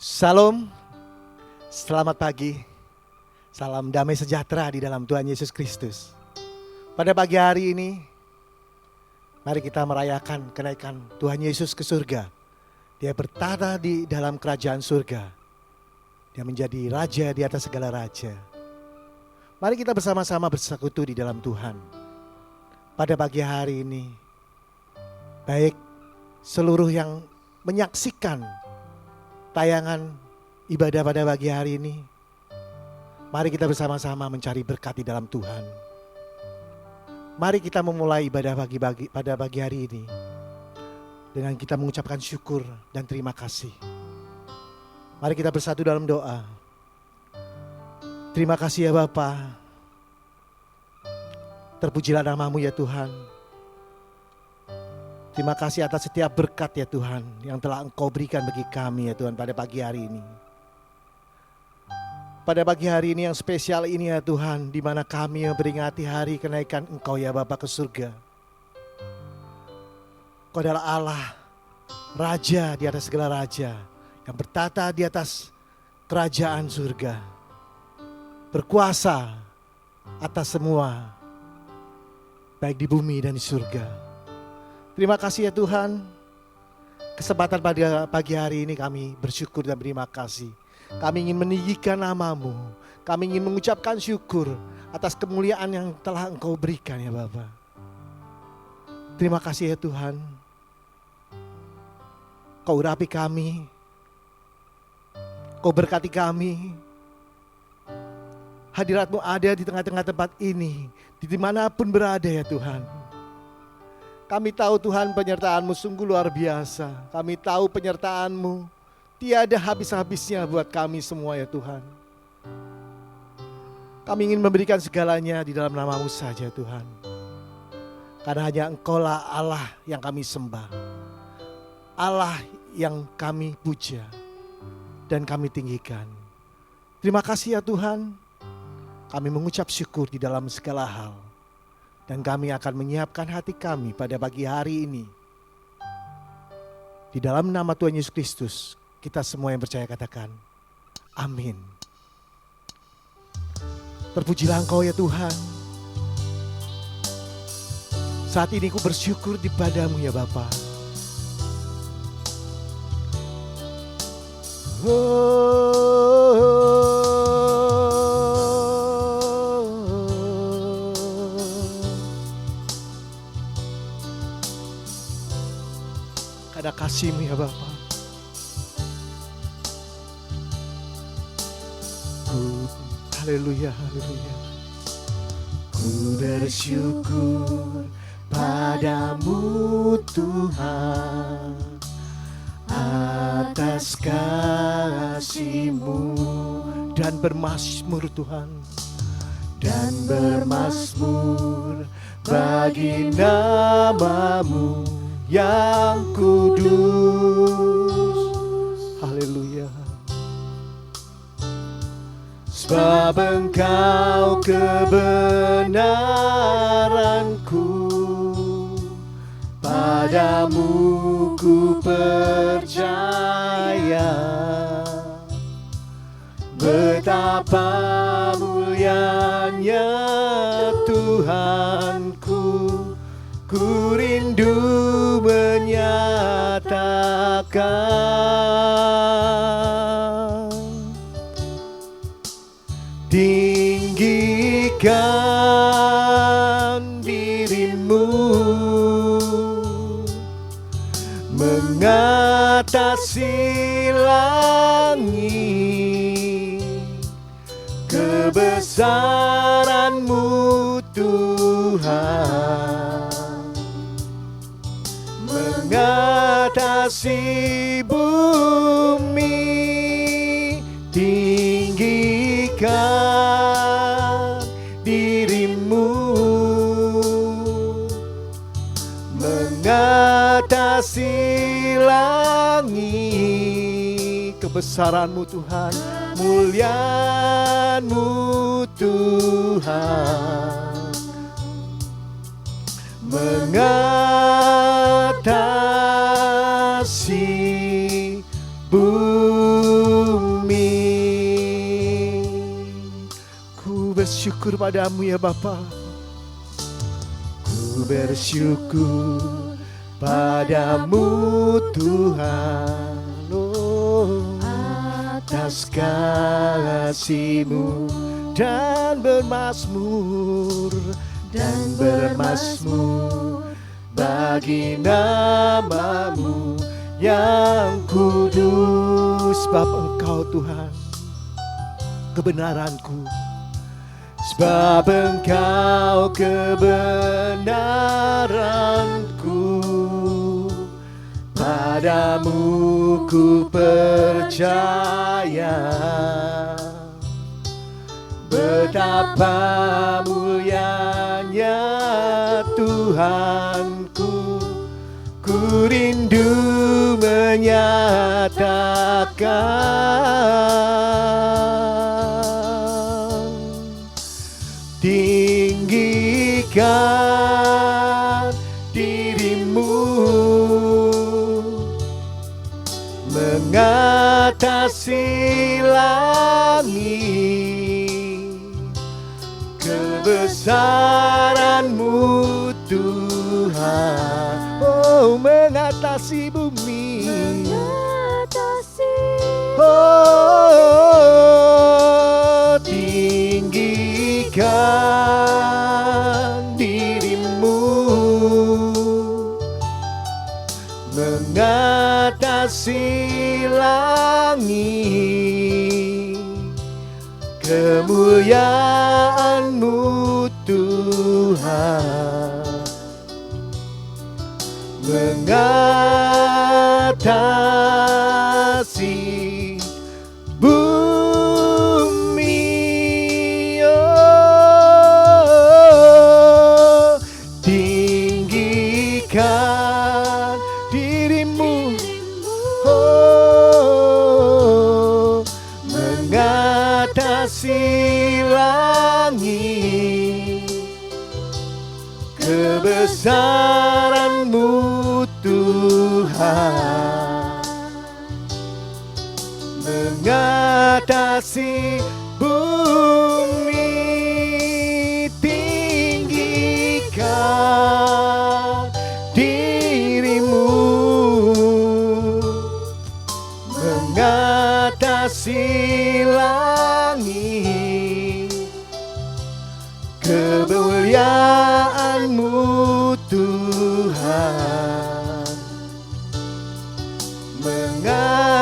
Salam, selamat pagi, salam damai sejahtera di dalam Tuhan Yesus Kristus. Pada pagi hari ini, mari kita merayakan kenaikan Tuhan Yesus ke surga. Dia bertata di dalam kerajaan surga. Dia menjadi raja di atas segala raja. Mari kita bersama-sama bersekutu di dalam Tuhan. Pada pagi hari ini, baik seluruh yang menyaksikan tayangan ibadah pada pagi hari ini, mari kita bersama-sama mencari berkat di dalam Tuhan. Mari kita memulai ibadah pada pagi hari ini dengan kita mengucapkan syukur dan terima kasih. Mari kita bersatu dalam doa. Terima kasih ya Bapa. Terpujilah nama-Mu ya Tuhan. Terima kasih atas setiap berkat ya Tuhan yang telah Engkau berikan bagi kami ya Tuhan pada pagi hari ini. Pada pagi hari ini yang spesial ini ya Tuhan, di mana kami memperingati hari kenaikan Engkau ya Bapa ke surga. Engkau adalah Allah, Raja di atas segala raja, yang bertata di atas kerajaan surga. Berkuasa atas semua, baik di bumi dan di surga. Terima kasih ya Tuhan, kesempatan pada pagi hari ini kami bersyukur dan berterima kasih. Kami ingin meninggikan nama-Mu, kami ingin mengucapkan syukur atas kemuliaan yang telah Engkau berikan ya Bapa. Terima kasih ya Tuhan, Kau urapi kami, Kau berkati kami. Hadirat-Mu ada di tengah-tengah tempat ini, dimanapun berada ya Tuhan. Kami tahu Tuhan penyertaan-Mu sungguh luar biasa. Kami tahu penyertaan-Mu tiada habis-habisnya buat kami semua ya Tuhan. Kami ingin memberikan segalanya di dalam nama-Mu saja Tuhan. Karena hanya Engkau-lah Allah yang kami sembah. Allah yang kami puja dan kami tinggikan. Terima kasih ya Tuhan. Kami mengucap syukur di dalam segala hal. Dan kami akan menyiapkan hati kami pada pagi hari ini. Di dalam nama Tuhan Yesus Kristus, kita semua yang percaya katakan, amin. Terpujilah Engkau ya Tuhan. Saat ini ku bersyukur di padamu ya Bapa. Karena kasih-Mu ya Bapa. Haleluya, haleluya. Ku bersyukur padamu Tuhan atas kasih-Mu dan bermazmur Tuhan, dan bermazmur bagi nama-Mu yang kudus. Haleluya. Sebab Engkau kebenaranku, padamu ku percaya. Betapa mulianya Tuhanku, ku rindu menyatakan. Tinggikan diri-Mu mengatasi langit, kebesaran-Mu Tuhan mengatasi bumi. Tinggikan diri-Mu mengatasi langit, kebesaran-Mu Tuhan, muliaan-Mu Tuhan mengatasi bumi. bersyukur padamu ya Bapa. Ku bersyukur padamu Tuhan, oh, atas kasih-Mu dan bermazmur bagi nama-Mu yang kudus. Sebab Engkau Tuhan kebenaranku, sebab Engkau kebenaranku, padamu ku percaya. Betapa mulianya Tuhanku, ku rindu menyatakan. Tinggikan dirimu mengatasi langit, kebesaran-Mu Tuhan, oh, mengatasi bumi, oh, tinggikan dirimu mengatasi langit, kemuliaan-Mu Tuhan mengatasi bumi, oh, tinggikan dirimu, oh, mengatasi langit, kebesaran-Mu Tuhan mengatasi bumi. Tinggikan dirimu mengatasi langit, kemuliaan-Mu Tuhan mengatasi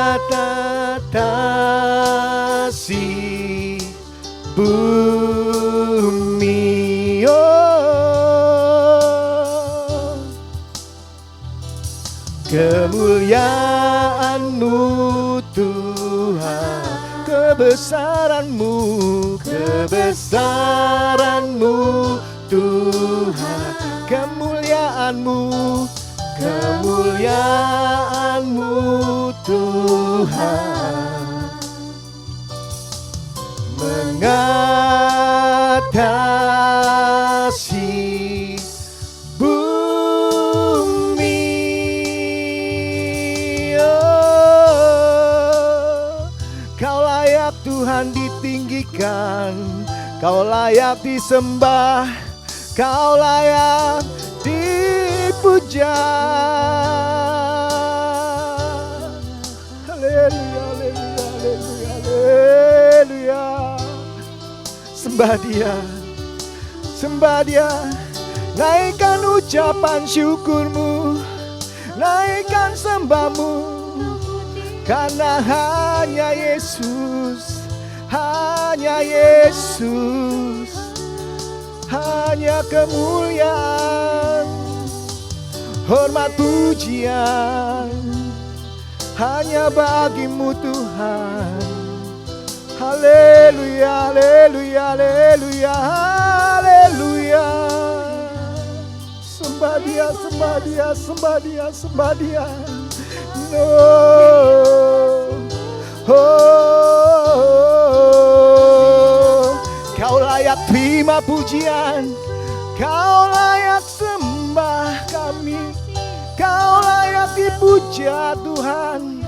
bumi, oh, kemuliaan-Mu Tuhan, kebesaran-Mu, kebesaran-Mu Tuhan, kemuliaan-Mu, kemuliaan-Mu Tuhan mengatasi bumi, oh, Kau layak Tuhan ditinggikan, Kau layak disembah, Kau layak dipuja. Haleluya, haleluya, haleluya, haleluya. Sembah Dia, sembah Dia. Naikkan ucapan syukur-Mu, naikkan sembah-Mu, karena hanya Yesus, hanya Yesus, hanya kemuliaan, hormat pujian hanya bagi-Mu Tuhan. Haleluya, haleluya, haleluya, haleluya. Sembah Dia, sembah Dia, sembah Dia, sembah Dia. No. Oh, Kau layak terima pujian, Kau layak sembah kami, Kau layak dipuja Tuhan.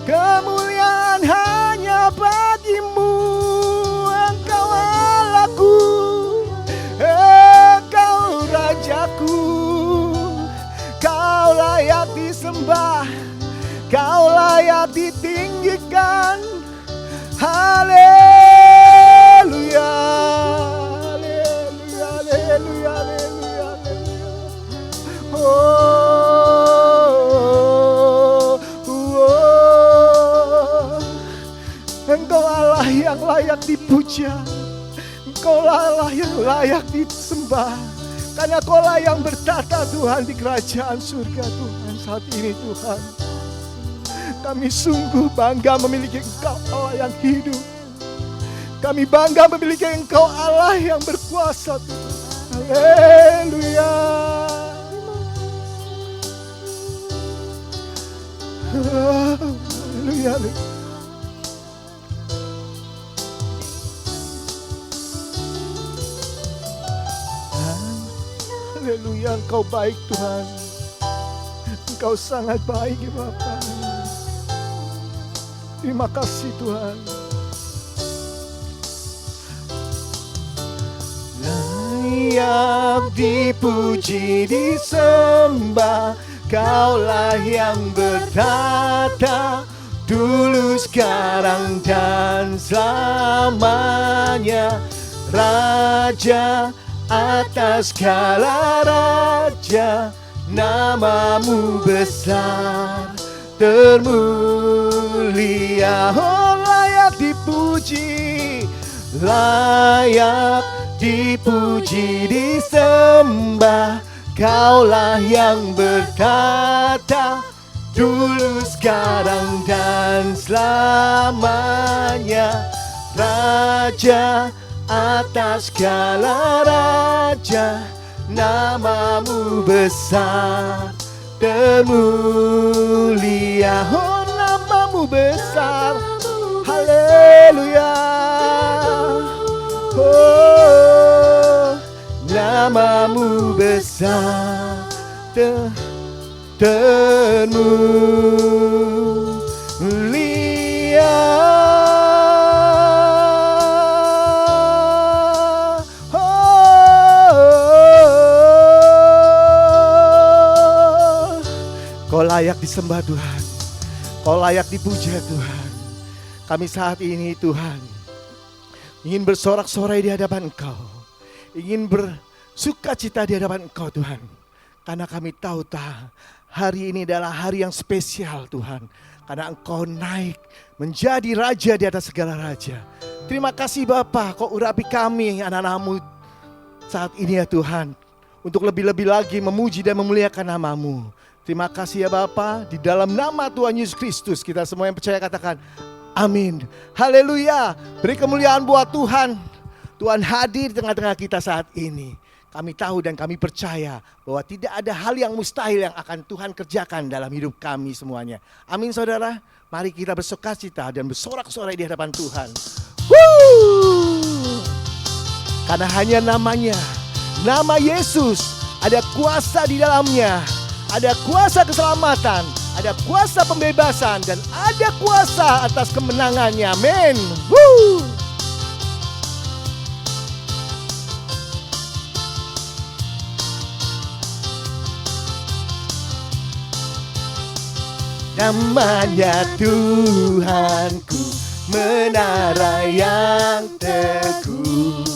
Kemuliaan hanya bagi-Mu, Engkau Allahku. Kau layak ditinggikan. Haleluya, haleluya, haleluya, haleluya, haleluya. Engkau Allah yang layak dipuja. Engkau Allah yang layak disembah. Karena Kaulah yang bertata Tuhan di kerajaan surga Tuhan saat ini Tuhan. Kami sungguh bangga memiliki Engkau Allah yang hidup. Kami bangga memiliki Engkau Allah yang berkuasa Tuhan. Haleluya. Haleluya. Haleluya, Engkau baik Tuhan. Engkau sangat baik ya Bapa. Terima kasih Tuhan. Layak dipuji disembah, Kaulah yang bertata, dulu sekarang dan selamanya. Raja atas segala raja, namamu besar termulia. Oh, layak dipuji, layak dipuji disembah, Kaulah yang bertata, dulu sekarang dan selamanya. Raja atas segala raja, namamu besar termulia. Oh, namamu besar. Haleluya. Oh, namamu besar termulia. Kau layak disembah Tuhan. Kau layak dipuja Tuhan. Kami saat ini Tuhan ingin bersorak-sorai di hadapan Engkau. Ingin bersukacita di hadapan Engkau Tuhan. Karena kami tahu hari ini adalah hari yang spesial Tuhan. Karena Engkau naik menjadi Raja di atas segala raja. Terima kasih Bapa, Kau urapi kami anak-anak-Mu saat ini ya Tuhan. Untuk lebih-lebih lagi memuji dan memuliakan nama-Mu. Terima kasih ya Bapa, di dalam nama Tuhan Yesus Kristus kita semua yang percaya katakan amin. Haleluya. Beri kemuliaan buat Tuhan. Tuhan hadir di tengah-tengah kita saat ini. Kami tahu dan kami percaya bahwa tidak ada hal yang mustahil yang akan Tuhan kerjakan dalam hidup kami semuanya. Amin saudara. Mari kita bersukacita dan bersorak-sorai di hadapan Tuhan. Karena hanya namanya, nama Yesus, ada kuasa di dalamnya. Ada kuasa keselamatan, ada kuasa pembebasan, dan ada kuasa atas kemenangannya. Amin. Namanya Tuhanku, menara yang teguh,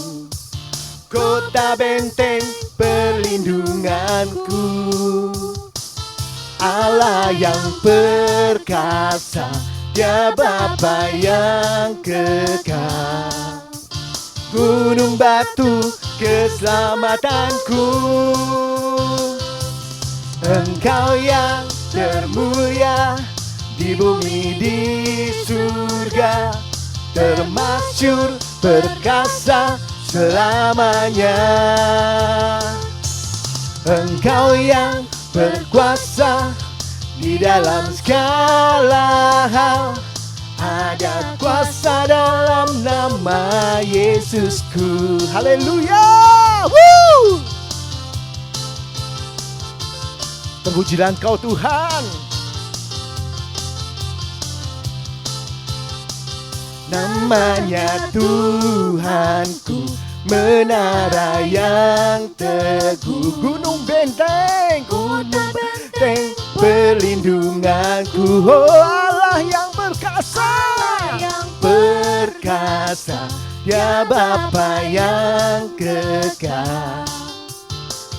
kota benteng perlindunganku. Allah yang perkasa, Dia Bapa yang kekal, gunung batu keselamatanku. Engkau yang termulia di bumi di surga, termasyhur perkasa selamanya. Engkau yang berkuasa di dalam segala hal, ada kuasa dalam nama Yesusku. Haleluya. Terpujilah Engkau Tuhan. Namanya Tuhanku, menara yang teguh, gunung benteng perlindunganku. perlindunganku. Oh Allah yang perkasa, perkasa, Dia Bapa yang kekal.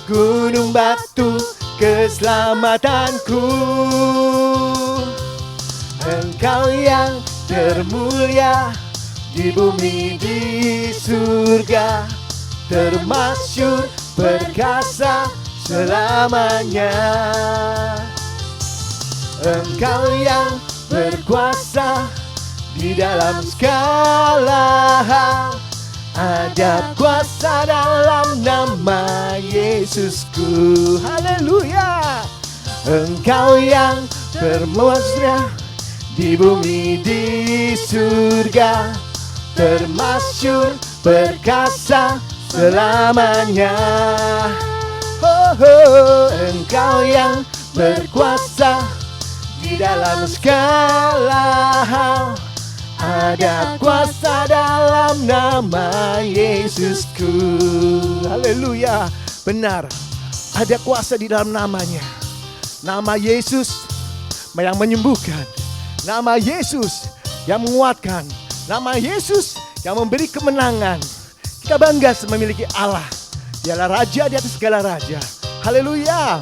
Gunung batu keselamatanku, Engkau yang termulia di bumi di surga, termasyur perkasa selamanya. Engkau yang berkuasa di dalam segala hal, ada kuasa dalam nama Yesusku. Haleluya. Engkau yang bermuasa di bumi di surga, termasyur perkasa selamanya. Oh, oh, Engkau yang berkuasa di dalam segala hal, ada kuasa dalam nama Yesusku. Haleluya. Benar, ada kuasa di dalam namanya. Nama Yesus yang menyembuhkan, nama Yesus yang menguatkan, nama Yesus yang memberi kemenangan. Kita bangga memiliki Allah. Dialah Raja di atas segala raja. Haleluya.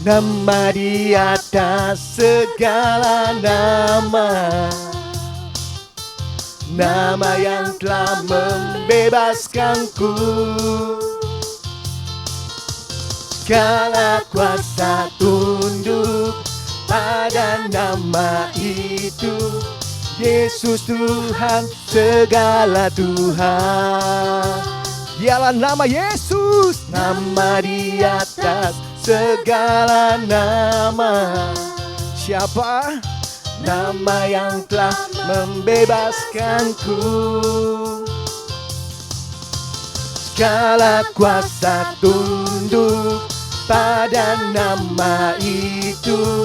Nama di atas segala nama, nama yang telah membebaskanku. Segala kuasa tunduk pada nama itu. Yesus Tuhan, segala Tuhan. Dialah nama Yesus, nama di atas segala nama. Siapa? Nama yang telah membebaskanku. Segala kuasa tunduk pada nama itu.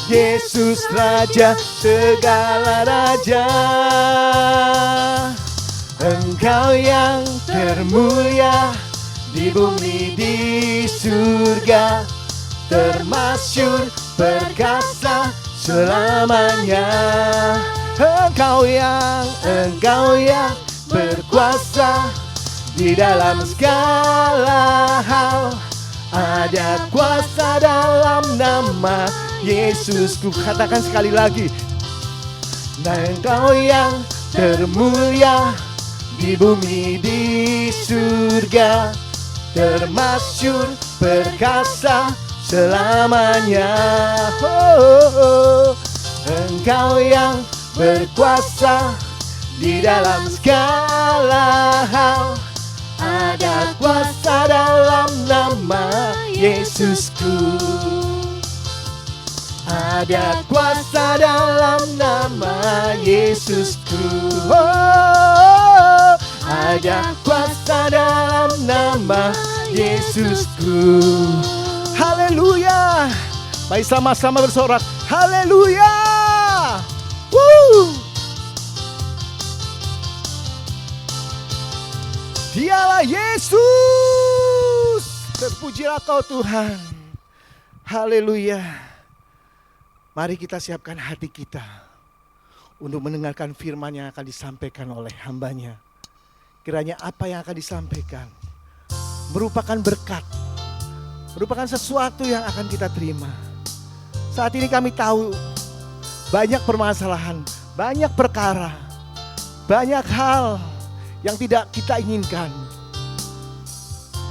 Yesus Raja segala raja. Engkau yang termulia di bumi di surga, termasyur perkasa selamanya. Engkau yang berkuasa di dalam segala hal, ada kuasa dalam nama Yesusku. Katakan sekali lagi. Nah, Engkau yang termulia di bumi di surga, termasyur perkasa selamanya. Oh, oh, oh. Engkau yang berkuasa di dalam segala hal, ada kuasa dalam nama Yesusku. Ada kuasa dalam nama Yesusku. Oh, ada kuasa dalam nama Yesusku. Haleluya. Mari sama-sama bersorak. Haleluya. Dialah Yesus. Terpujilah Kau Tuhan. Haleluya. Mari kita siapkan hati kita untuk mendengarkan firman yang akan disampaikan oleh hamba-Nya. Kiranya apa yang akan disampaikan merupakan berkat, merupakan sesuatu yang akan kita terima. Saat ini kami tahu banyak permasalahan, banyak perkara, banyak hal yang tidak kita inginkan.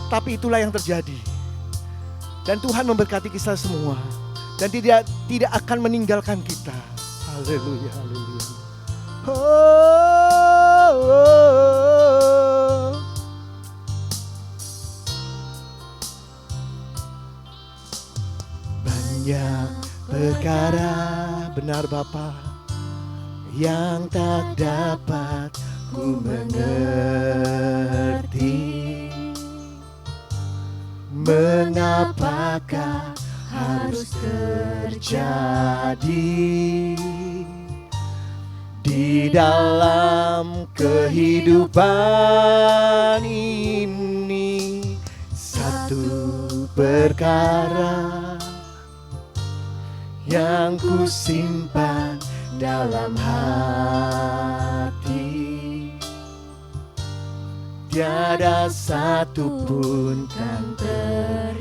Tapi itulah yang terjadi. Dan Tuhan memberkati kita semua. Dan tidak akan meninggalkan kita. Haleluya, haleluya. Oh, oh, oh. Banyak perkara, benar Bapa, yang tak dapat ku mengerti. Mengapakah harus terjadi di dalam kehidupan ini? Satu perkara yang ku simpan dalam hati, tiada satu pun kan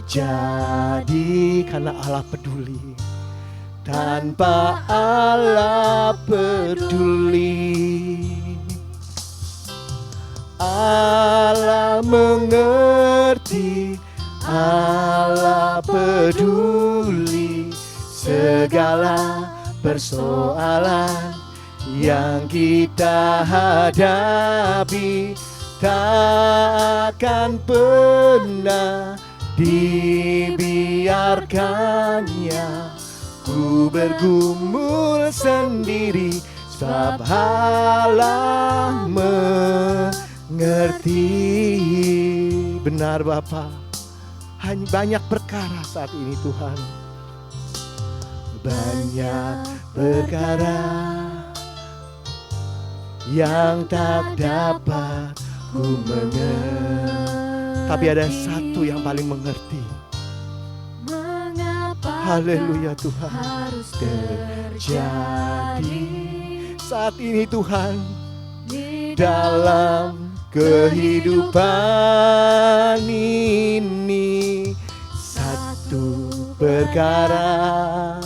terjadi karena Allah peduli. Tanpa Allah peduli, Allah mengerti, Allah peduli segala persoalan yang kita hadapi. Tak akan pernah dibiarkannya ku bergumul sendiri, sebab Allah mengerti. Benar Bapa, hanya banyak perkara saat ini Tuhan, banyak perkara yang tak dapat ku mengerti, tapi ada satu yang paling mengerti. Haleluya Tuhan, harus terjadi saat ini Tuhan dalam kehidupan ini. Satu perkara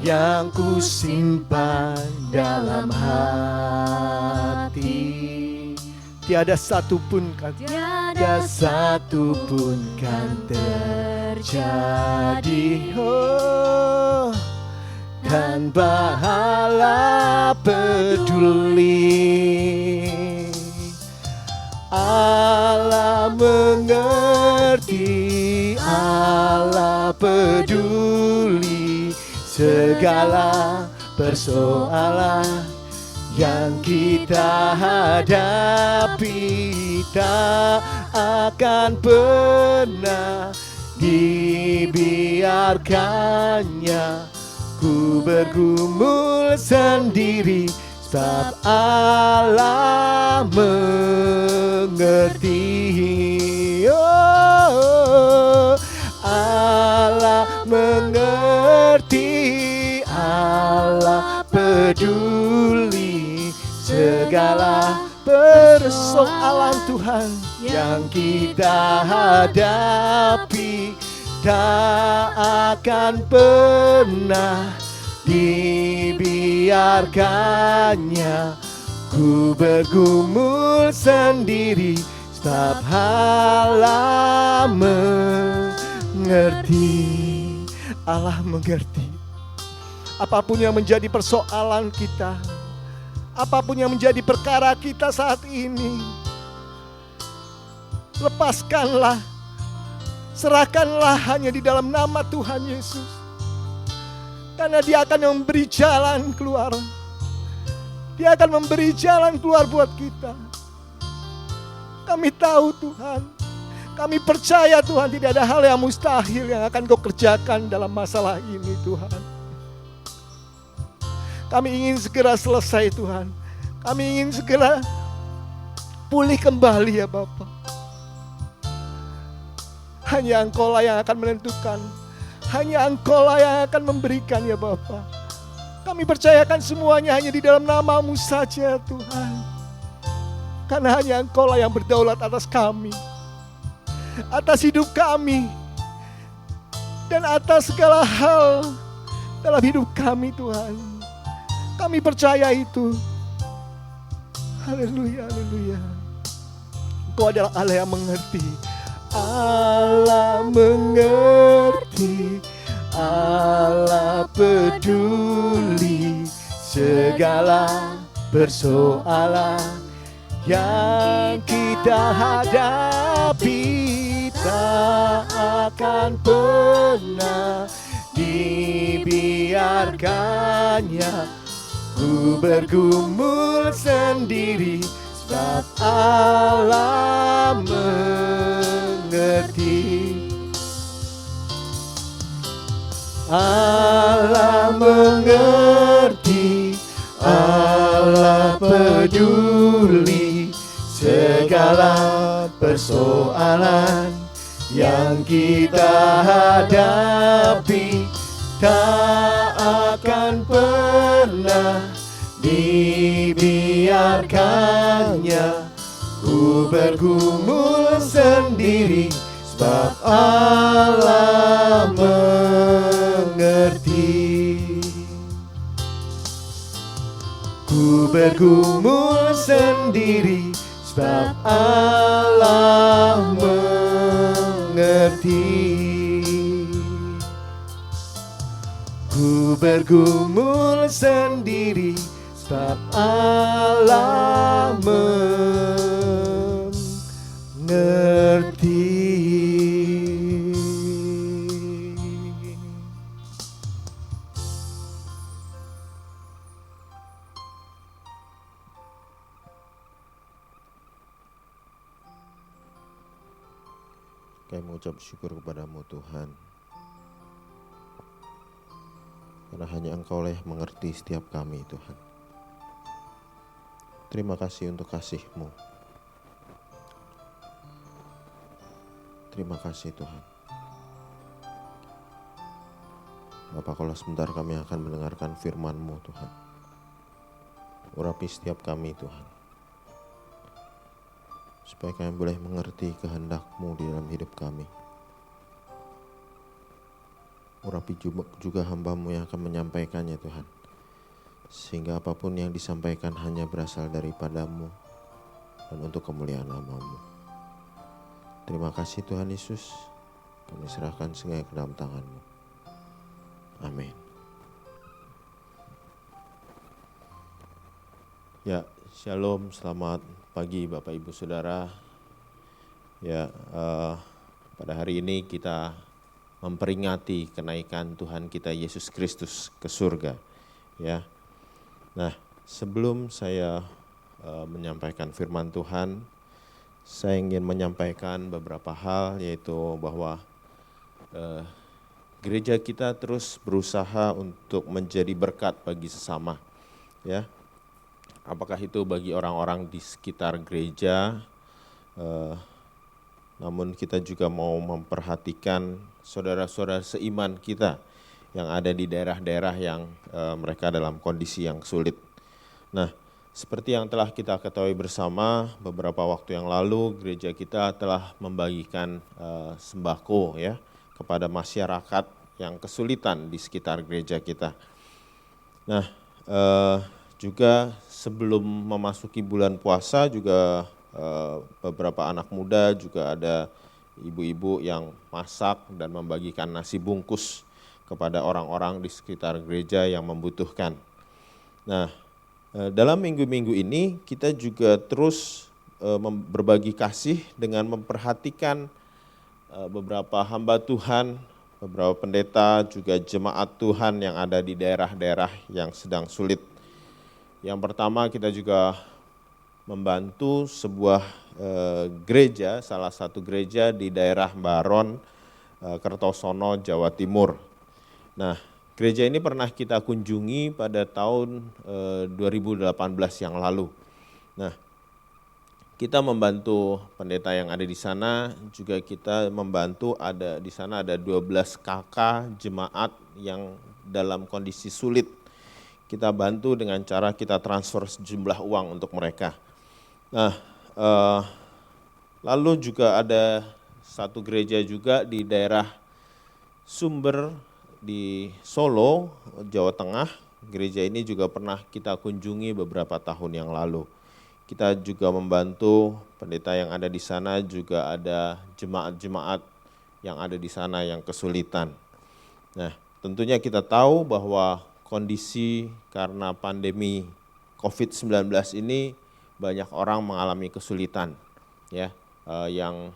yang ku simpan dalam hati, tiada satu pun kan, tiada satu pun kan terjadi. Oh, tanpa Allah peduli, Allah mengerti, Allah peduli segala persoalan yang kita hadapi. Tak akan pernah dibiarkannya ku bergumul sendiri, sebab Allah mengerti. Oh, Allah mengerti, Allah peduli segala persoalan Tuhan yang kita hadapi. Tak akan pernah dibiarkannya ku bergumul sendiri, sebab Allah mengerti. Allah mengerti apapun yang menjadi persoalan kita, apapun yang menjadi perkara kita saat ini. Lepaskanlah, serahkanlah hanya di dalam nama Tuhan Yesus, karena Dia akan memberi jalan keluar. Dia akan memberi jalan keluar buat kita. Kami tahu Tuhan, kami percaya Tuhan, tidak ada hal yang mustahil yang akan Kau kerjakan dalam masalah ini Tuhan. Kami ingin segera selesai Tuhan, kami ingin segera pulih kembali ya Bapa. Hanya Engkau-lah yang akan menentukan, hanya Engkau-lah yang akan memberikan ya Bapa. Kami percayakan semuanya hanya di dalam nama-Mu saja Tuhan, karena hanya Engkau-lah yang berdaulat atas kami, atas hidup kami, dan atas segala hal dalam hidup kami Tuhan. Kami percaya itu. Haleluya, haleluya. Engkau adalah Allah yang mengerti. Allah mengerti, Allah peduli segala persoalan yang kita hadapi. Tak akan pernah dibiarkannya ku bergumul sendiri, sebab Allah mengerti. Allah mengerti, Allah peduli segala persoalan yang kita hadapi tak akan pernah dibiarkannya. Ku bergumul sendiri sebab Allah mengerti. Ku bergumul sendiri sebab Allah mengerti. Ku bergumul sendiri sebab Allah mengerti. Kami mengucap syukur kepadamu Tuhan, karena hanya Engkau lah yang mengerti setiap kami Tuhan. Terima kasih untuk kasih-Mu. Terima kasih Tuhan. Bapa, kalau sebentar kami akan mendengarkan firman-Mu Tuhan. Urapi setiap kami Tuhan, supaya kami boleh mengerti kehendak-Mu di dalam hidup kami. Urapi juga hamba-Mu yang akan menyampaikannya Tuhan, sehingga apapun yang disampaikan hanya berasal daripada-Mu dan untuk kemuliaan nama-Mu. Terima kasih Tuhan Yesus, kami serahkan semuanya ke dalam tangan-Mu. Amin. Ya, shalom, selamat pagi Bapak Ibu Saudara. Ya, pada hari ini kita memperingati kenaikan Tuhan kita Yesus Kristus ke surga. Ya, nah sebelum saya menyampaikan firman Tuhan, saya ingin menyampaikan beberapa hal, yaitu bahwa gereja kita terus berusaha untuk menjadi berkat bagi sesama. Ya. Apakah itu bagi orang-orang di sekitar gereja, namun kita juga mau memperhatikan saudara-saudara seiman kita yang ada di daerah-daerah yang mereka dalam kondisi yang sulit. Nah, seperti yang telah kita ketahui bersama, beberapa waktu yang lalu gereja kita telah membagikan sembako ya kepada masyarakat yang kesulitan di sekitar gereja kita. Nah, juga sebelum memasuki bulan puasa juga beberapa anak muda, juga ada ibu-ibu yang masak dan membagikan nasi bungkus kepada orang-orang di sekitar gereja yang membutuhkan. Nah, dalam minggu-minggu ini kita juga terus berbagi kasih dengan memperhatikan beberapa hamba Tuhan, beberapa pendeta, juga jemaat Tuhan yang ada di daerah-daerah yang sedang sulit. Yang pertama, kita juga membantu sebuah gereja, salah satu gereja di daerah Baron, Kertosono, Jawa Timur. Nah, gereja ini pernah kita kunjungi pada tahun 2018 yang lalu. Nah, kita membantu pendeta yang ada di sana, juga kita membantu di sana ada 12 kakak jemaat yang dalam kondisi sulit. Kita bantu dengan cara kita transfer sejumlah uang untuk mereka. Nah, lalu juga ada satu gereja juga di daerah Sumber di Solo, Jawa Tengah. Gereja ini juga pernah kita kunjungi beberapa tahun yang lalu. Kita juga membantu pendeta yang ada di sana, juga ada jemaat-jemaat yang ada di sana yang kesulitan. Nah, tentunya kita tahu bahwa kondisi karena pandemi COVID-19 ini banyak orang mengalami kesulitan, ya, yang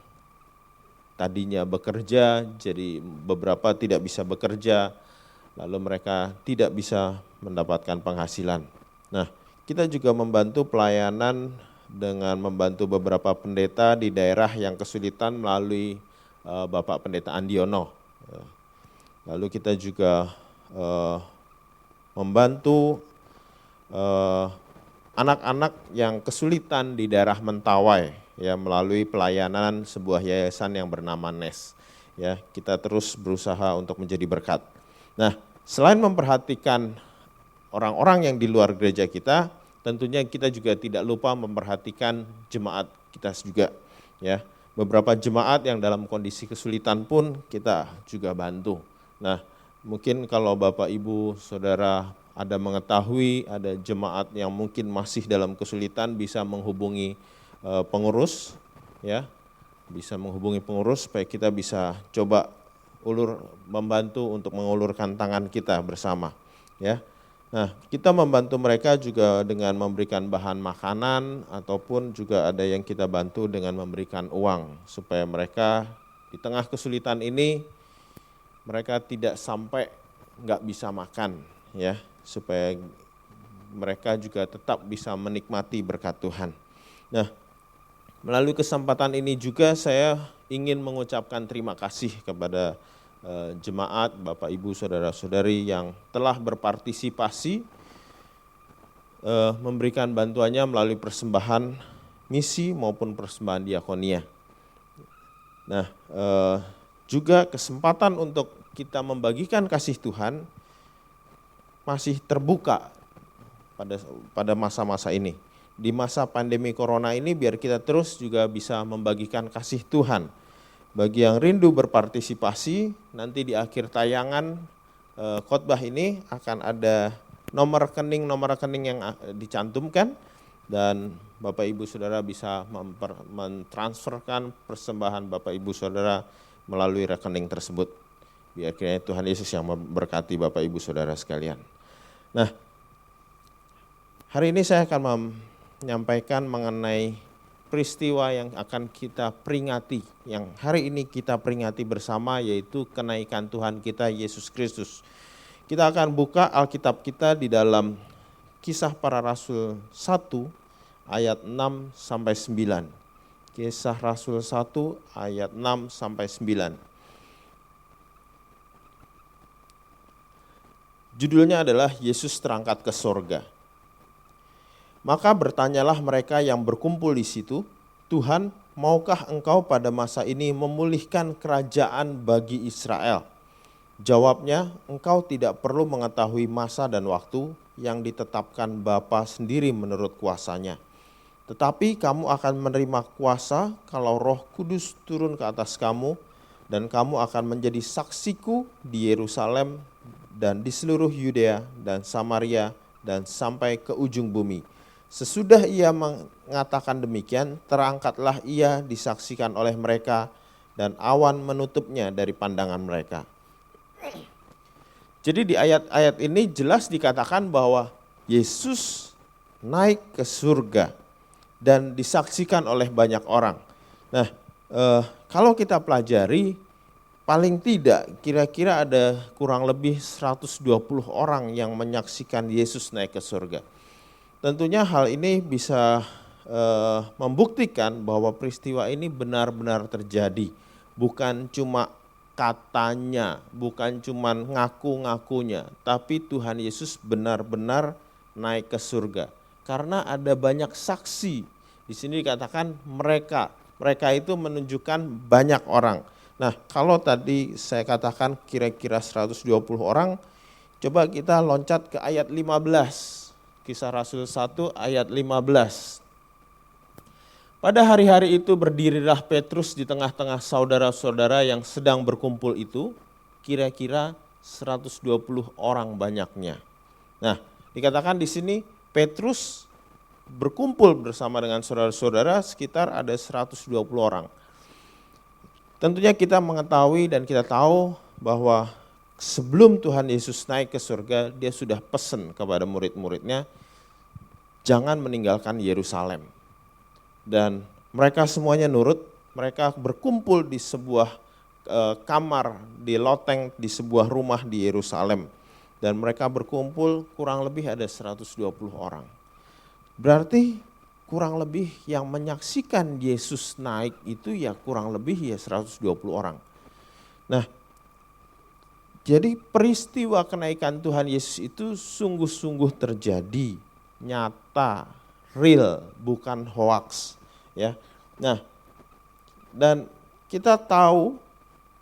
tadinya bekerja jadi beberapa tidak bisa bekerja, lalu mereka tidak bisa mendapatkan penghasilan. Nah, kita juga membantu pelayanan dengan membantu beberapa pendeta di daerah yang kesulitan melalui Bapak Pendeta Andiono. Lalu kita juga membantu anak-anak yang kesulitan di daerah Mentawai, ya melalui pelayanan sebuah yayasan yang bernama NES. Ya, kita terus berusaha untuk menjadi berkat. Nah, selain memperhatikan orang-orang yang di luar gereja kita, tentunya kita juga tidak lupa memperhatikan jemaat kita juga, ya. Beberapa jemaat yang dalam kondisi kesulitan pun kita juga bantu. Nah, mungkin kalau Bapak Ibu Saudara ada mengetahui ada jemaat yang mungkin masih dalam kesulitan, bisa menghubungi pengurus, ya. Bisa menghubungi pengurus supaya kita bisa coba membantu untuk mengulurkan tangan kita bersama, ya. Nah, kita membantu mereka juga dengan memberikan bahan makanan ataupun juga ada yang kita bantu dengan memberikan uang supaya mereka di tengah kesulitan ini mereka tidak sampai nggak bisa makan, ya, supaya mereka juga tetap bisa menikmati berkat Tuhan. Nah, melalui kesempatan ini juga saya ingin mengucapkan terima kasih kepada jemaat, Bapak Ibu Saudara-saudari yang telah berpartisipasi memberikan bantuannya melalui persembahan misi maupun persembahan diakonia. Nah, juga kesempatan untuk kita membagikan kasih Tuhan masih terbuka pada masa-masa ini. Di masa pandemi corona ini biar kita terus juga bisa membagikan kasih Tuhan. Bagi yang rindu berpartisipasi, nanti di akhir tayangan khotbah ini akan ada nomor rekening yang dicantumkan dan Bapak Ibu Saudara bisa mentransferkan persembahan Bapak Ibu Saudara melalui rekening tersebut. Biar kiranya Tuhan Yesus yang memberkati Bapak Ibu Saudara sekalian. Nah, hari ini saya akan menyampaikan mengenai peristiwa yang akan kita peringati, yang hari ini kita peringati bersama, yaitu kenaikan Tuhan kita Yesus Kristus. Kita akan buka Alkitab kita di dalam Kisah Para Rasul 1 ayat 6 sampai 9. Kisah Rasul 1 ayat 6 sampai 9. Judulnya adalah Yesus terangkat ke sorga. Maka bertanyalah mereka yang berkumpul di situ, Tuhan, maukah engkau pada masa ini memulihkan kerajaan bagi Israel? Jawabnya, engkau tidak perlu mengetahui masa dan waktu yang ditetapkan Bapa sendiri menurut kuasanya. Tetapi kamu akan menerima kuasa kalau Roh Kudus turun ke atas kamu, dan kamu akan menjadi saksiku di Yerusalem dan di seluruh Yudea dan Samaria dan sampai ke ujung bumi. Sesudah ia mengatakan demikian, terangkatlah ia disaksikan oleh mereka dan awan menutupnya dari pandangan mereka. Jadi di ayat-ayat ini jelas dikatakan bahwa Yesus naik ke surga dan disaksikan oleh banyak orang. Nah, kalau kita pelajari, paling tidak kira-kira ada kurang lebih 120 orang yang menyaksikan Yesus naik ke surga. Tentunya hal ini bisa membuktikan bahwa peristiwa ini benar-benar terjadi. Bukan cuma katanya, bukan cuma ngaku-ngakunya, tapi Tuhan Yesus benar-benar naik ke surga. Karena ada banyak saksi. Di sini dikatakan mereka itu menunjukkan banyak orang. Nah, kalau tadi saya katakan kira-kira 120 orang, coba kita loncat ke ayat 15. Kisah Rasul 1 ayat 15. Pada hari-hari itu berdirilah Petrus di tengah-tengah saudara-saudara yang sedang berkumpul itu, kira-kira 120 orang banyaknya. Nah, dikatakan di sini Petrus berkumpul bersama dengan saudara-saudara sekitar ada 120 orang. Tentunya kita mengetahui dan kita tahu bahwa sebelum Tuhan Yesus naik ke surga, dia sudah pesan kepada murid-muridnya, jangan meninggalkan Yerusalem. Dan mereka semuanya nurut, mereka berkumpul di sebuah kamar, di loteng, di sebuah rumah di Yerusalem. Dan mereka berkumpul kurang lebih ada 120 orang. Berarti kurang lebih yang menyaksikan Yesus naik itu ya kurang lebih ya 120 orang. Nah, jadi peristiwa kenaikan Tuhan Yesus itu sungguh-sungguh terjadi, nyata, real, bukan hoax, ya. Nah, dan kita tahu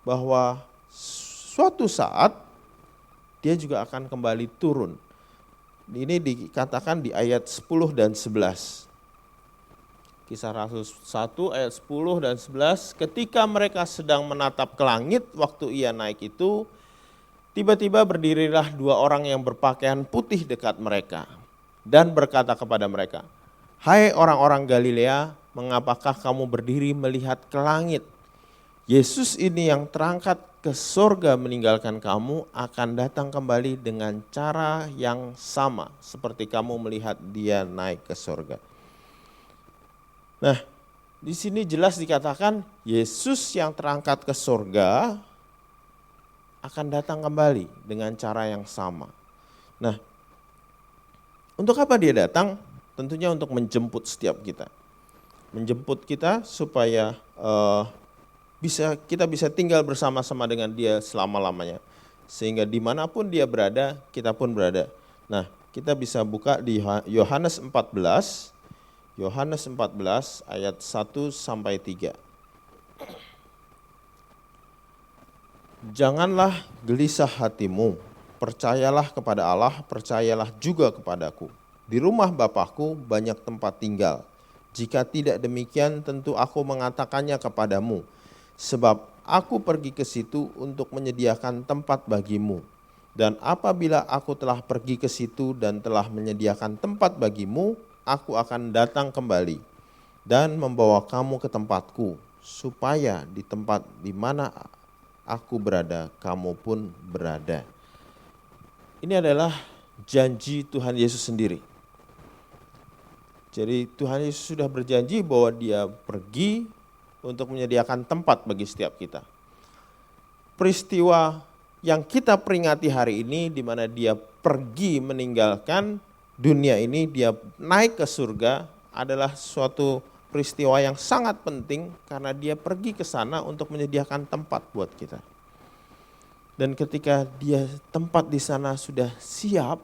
bahwa suatu saat dia juga akan kembali turun. Ini dikatakan di ayat 10 dan 11. Kisah Rasul 1 ayat 10 dan 11, ketika mereka sedang menatap ke langit waktu ia naik itu, tiba-tiba berdirilah dua orang yang berpakaian putih dekat mereka dan berkata kepada mereka, "Hai orang-orang Galilea, mengapakah kamu berdiri melihat ke langit? Yesus ini yang terangkat ke sorga meninggalkan kamu akan datang kembali dengan cara yang sama seperti kamu melihat dia naik ke sorga." Nah, di sini jelas dikatakan Yesus yang terangkat ke sorga akan datang kembali dengan cara yang sama. Nah, untuk apa dia datang? Tentunya untuk menjemput setiap kita. Menjemput kita supaya kita bisa tinggal bersama-sama dengan dia selama-lamanya. Sehingga dimanapun dia berada, kita pun berada. Nah, kita bisa buka di Yohanes 14, Yohanes 14 ayat 1 sampai 3. Janganlah gelisah hatimu, percayalah kepada Allah, percayalah juga kepadaku. Di rumah Bapakku banyak tempat tinggal. Jika tidak demikian tentu aku mengatakannya kepadamu. Sebab aku pergi ke situ untuk menyediakan tempat bagimu. Dan apabila aku telah pergi ke situ dan telah menyediakan tempat bagimu, aku akan datang kembali dan membawa kamu ke tempatku, supaya di tempat di mana aku berada, kamu pun berada. Ini adalah janji Tuhan Yesus sendiri. Jadi Tuhan Yesus sudah berjanji bahwa dia pergi untuk menyediakan tempat bagi setiap kita. Peristiwa yang kita peringati hari ini di mana dia pergi meninggalkan dunia ini, dia naik ke surga adalah suatu peristiwa yang sangat penting karena dia pergi ke sana untuk menyediakan tempat buat kita. Dan ketika dia tempat di sana sudah siap,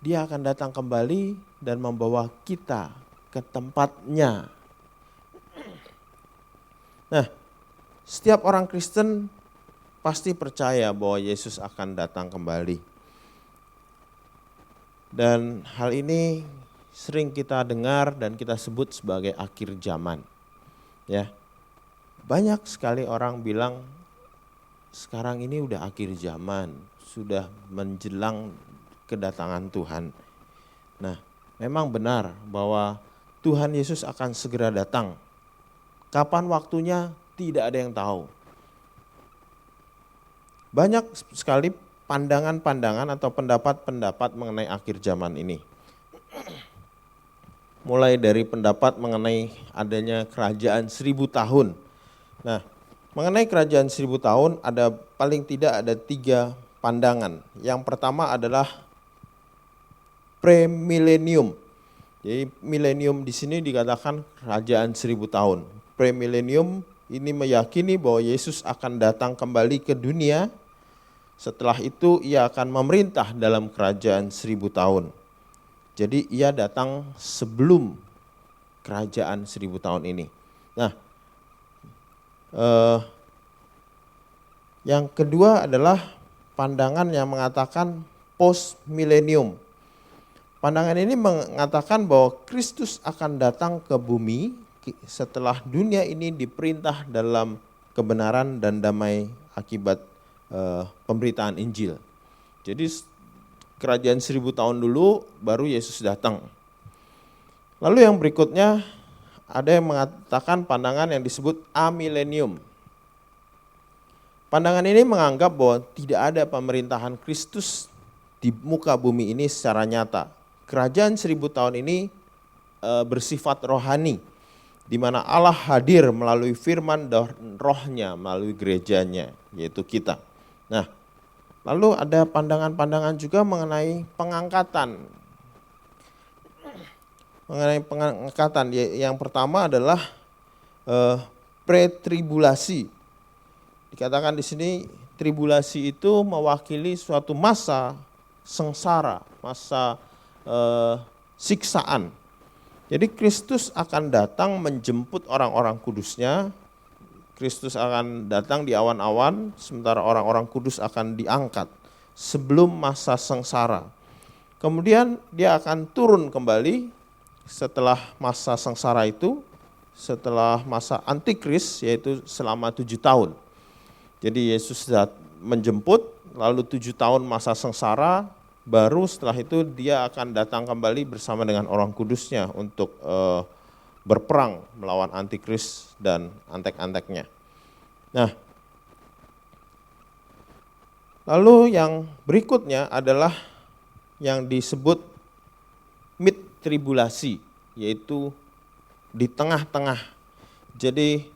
dia akan datang kembali dan membawa kita ke tempatnya. Nah, setiap orang Kristen pasti percaya bahwa Yesus akan datang kembali. Dan hal ini sering kita dengar dan kita sebut sebagai akhir zaman. Ya. Banyak sekali orang bilang sekarang ini udah akhir zaman, sudah menjelang kedatangan Tuhan. Nah, memang benar bahwa Tuhan Yesus akan segera datang. Kapan waktunya tidak ada yang tahu. Banyak sekali pandangan-pandangan atau pendapat-pendapat mengenai akhir zaman ini. Mulai dari pendapat mengenai adanya kerajaan 1000 tahun. Nah, mengenai kerajaan 1000 tahun ada paling tidak ada 3 pandangan. Yang pertama adalah premilenium. Jadi milenium di sini dikatakan kerajaan 1000 tahun. Premilenium ini meyakini bahwa Yesus akan datang kembali ke dunia. Setelah itu ia akan memerintah dalam kerajaan 1000 tahun. Jadi ia datang sebelum kerajaan 1000 tahun ini. Nah, yang kedua adalah pandangan yang mengatakan post millennium. Pandangan ini mengatakan bahwa Kristus akan datang ke bumi setelah dunia ini diperintah dalam kebenaran dan damai akibat pemberitaan Injil. Jadi kerajaan 1000 tahun dulu baru Yesus datang. Lalu yang berikutnya ada yang mengatakan pandangan yang disebut amillennium. Pandangan ini menganggap bahwa tidak ada pemerintahan Kristus di muka bumi ini secara nyata. Kerajaan 1000 tahun ini bersifat rohani, di mana Allah hadir melalui firman dan rohnya melalui gerejanya, yaitu kita. Nah, lalu ada pandangan-pandangan juga mengenai pengangkatan. Mengenai pengangkatan, yang pertama adalah pretribulasi. Dikatakan di sini tribulasi itu mewakili suatu masa sengsara, masa siksaan. Jadi Kristus akan datang menjemput orang-orang kudusnya. Kristus akan datang di awan-awan, sementara orang-orang kudus akan diangkat sebelum masa sengsara. Kemudian dia akan turun kembali setelah masa sengsara itu, setelah masa antikris, yaitu selama 7 tahun. Jadi Yesus menjemput, lalu 7 tahun masa sengsara, baru setelah itu dia akan datang kembali bersama dengan orang kudusnya untuk berperang melawan antikris dan antek-anteknya. Nah, lalu yang berikutnya adalah yang disebut mid tribulasi, yaitu di tengah-tengah. Jadi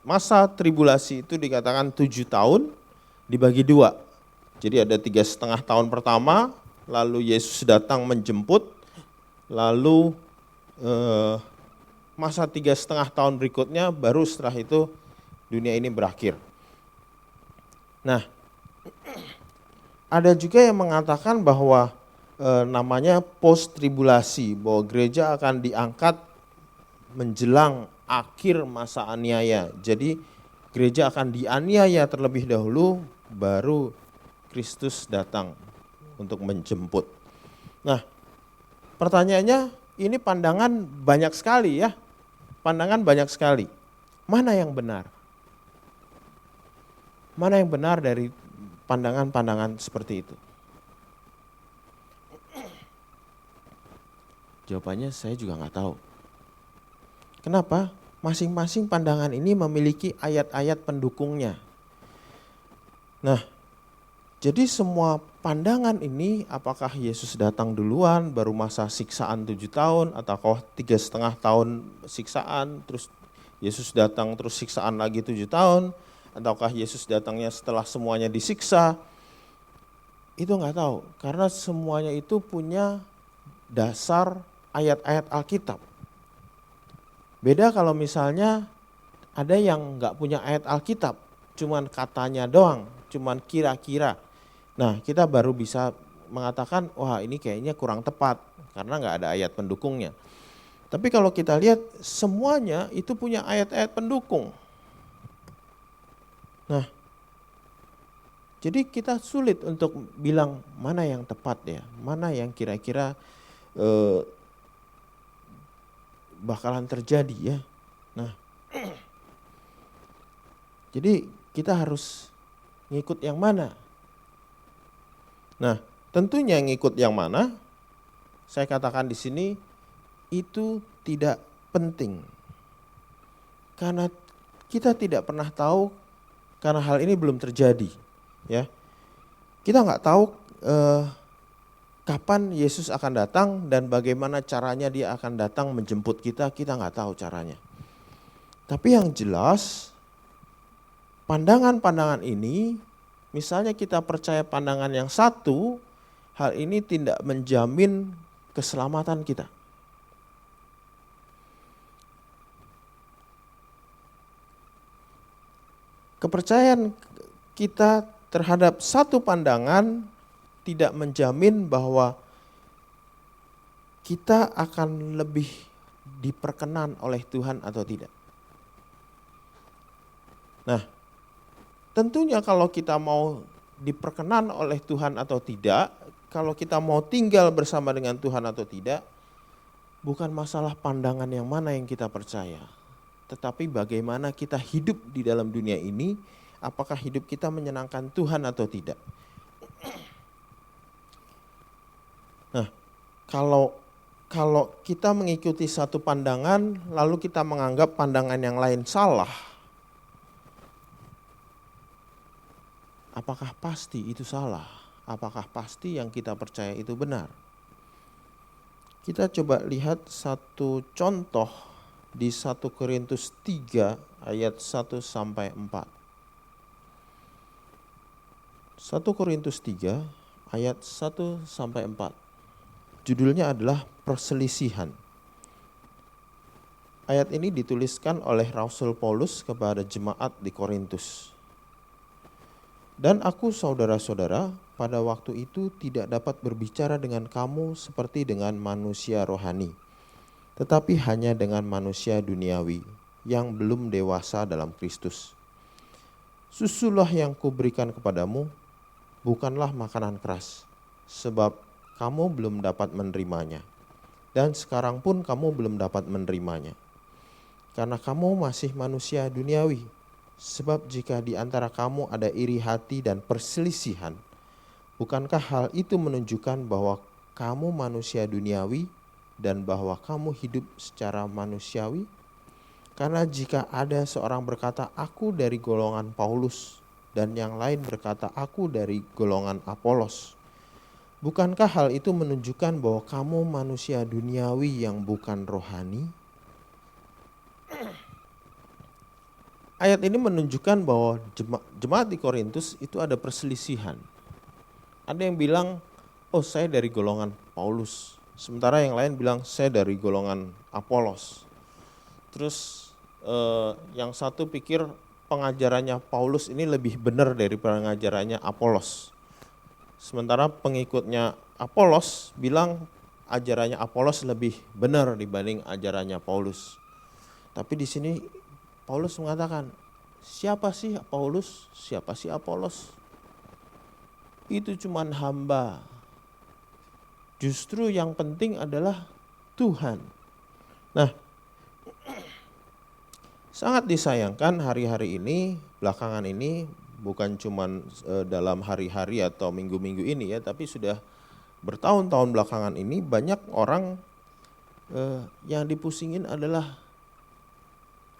masa tribulasi itu dikatakan 7 tahun dibagi 2. Jadi ada 3,5 tahun pertama, lalu Yesus datang menjemput, lalu masa 3,5 tahun berikutnya baru setelah itu dunia ini berakhir. Nah, ada juga yang mengatakan bahwa namanya post tribulasi, bahwa gereja akan diangkat menjelang akhir masa aniaya. Jadi gereja akan dianiaya terlebih dahulu, baru Kristus datang untuk menjemput. Nah, pertanyaannya, ini pandangan banyak sekali ya. Pandangan banyak sekali. Mana yang benar? Mana yang benar dari pandangan-pandangan seperti itu? Jawabannya saya juga nggak tahu. Kenapa? Masing-masing pandangan ini memiliki ayat-ayat pendukungnya. Nah, jadi semua pandangan ini, apakah Yesus datang duluan baru masa siksaan 7 tahun, ataukah 3,5 tahun siksaan, terus Yesus datang terus siksaan lagi 7 tahun, ataukah Yesus datangnya setelah semuanya disiksa, itu nggak tahu. Karena semuanya itu punya dasar ayat-ayat Alkitab. Beda kalau misalnya ada yang nggak punya ayat Alkitab, cuman katanya doang, cuman kira-kira. Nah, kita baru bisa mengatakan, wah ini kayaknya kurang tepat, karena nggak ada ayat pendukungnya. Tapi kalau kita lihat, semuanya itu punya ayat-ayat pendukung. Nah, jadi kita sulit untuk bilang mana yang tepat ya, mana yang kira-kira bakalan terjadi ya. Nah, jadi kita harus ngikut yang mana? Nah, tentunya ngikut yang mana, saya katakan di sini itu tidak penting. Karena kita tidak pernah tahu, karena hal ini belum terjadi. Ya, kita nggak tahu kapan Yesus akan datang dan bagaimana caranya dia akan datang menjemput kita nggak tahu caranya. Tapi yang jelas, pandangan-pandangan ini, misalnya kita percaya pandangan yang satu, hal ini tidak menjamin keselamatan kita. Kepercayaan kita terhadap satu pandangan tidak menjamin bahwa kita akan lebih diperkenan oleh Tuhan atau tidak. Nah, tentunya kalau kita mau diperkenan oleh Tuhan atau tidak, kalau kita mau tinggal bersama dengan Tuhan atau tidak, bukan masalah pandangan yang mana yang kita percaya, tetapi bagaimana kita hidup di dalam dunia ini, apakah hidup kita menyenangkan Tuhan atau tidak. Nah, kalau kita mengikuti satu pandangan, lalu kita menganggap pandangan yang lain salah, apakah pasti itu salah? Apakah pasti yang kita percaya itu benar? Kita coba lihat satu contoh di 1 Korintus 3 ayat 1 sampai 4. 1 Korintus 3 ayat 1 sampai 4. Judulnya adalah perselisihan. Ayat ini dituliskan oleh Rasul Paulus kepada jemaat di Korintus. Dan aku saudara-saudara pada waktu itu tidak dapat berbicara dengan kamu seperti dengan manusia rohani, tetapi hanya dengan manusia duniawi yang belum dewasa dalam Kristus. Susulah yang kuberikan kepadamu, bukanlah makanan keras, sebab kamu belum dapat menerimanya, dan sekarang pun kamu belum dapat menerimanya, karena kamu masih manusia duniawi. Sebab jika di antara kamu ada iri hati dan perselisihan, bukankah hal itu menunjukkan bahwa kamu manusia duniawi dan bahwa kamu hidup secara manusiawi? Karena jika ada seorang berkata, aku dari golongan Paulus, dan yang lain berkata, aku dari golongan Apolos, bukankah hal itu menunjukkan bahwa kamu manusia duniawi yang bukan rohani? Ayat ini menunjukkan bahwa jemaat di Korintus itu ada perselisihan. Ada yang bilang, oh saya dari golongan Paulus. Sementara yang lain bilang, saya dari golongan Apolos. Terus yang satu pikir pengajarannya Paulus ini lebih benar dari pengajarannya Apolos. Sementara pengikutnya Apolos bilang ajarannya Apolos lebih benar dibanding ajarannya Paulus. Tapi di sini Paulus mengatakan, siapa sih Paulus, siapa sih Apolos? Itu cuman hamba. Justru yang penting adalah Tuhan. Nah, sangat disayangkan hari-hari ini, belakangan ini, bukan cuman dalam hari-hari atau minggu-minggu ini ya, tapi sudah bertahun-tahun belakangan ini banyak orang yang dipusingin adalah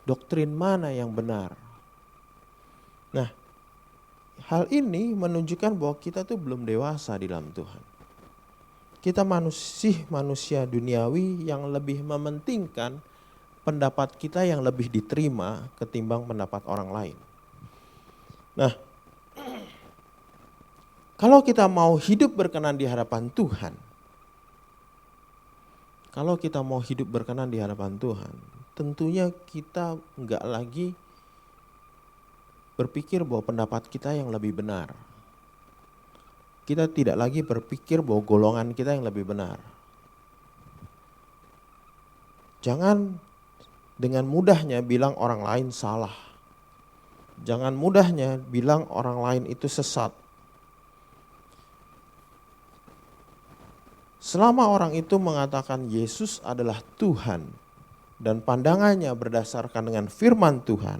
doktrin mana yang benar. Nah, hal ini menunjukkan bahwa kita tuh belum dewasa di dalam Tuhan. Kita manusia duniawi yang lebih mementingkan pendapat kita yang lebih diterima ketimbang pendapat orang lain. Nah, kalau kita mau hidup berkenan di hadapan Tuhan, tentunya kita enggak lagi berpikir bahwa pendapat kita yang lebih benar. Kita tidak lagi berpikir bahwa golongan kita yang lebih benar. Jangan dengan mudahnya bilang orang lain salah. Jangan mudahnya bilang orang lain itu sesat. Selama orang itu mengatakan Yesus adalah Tuhan dan pandangannya berdasarkan dengan firman Tuhan,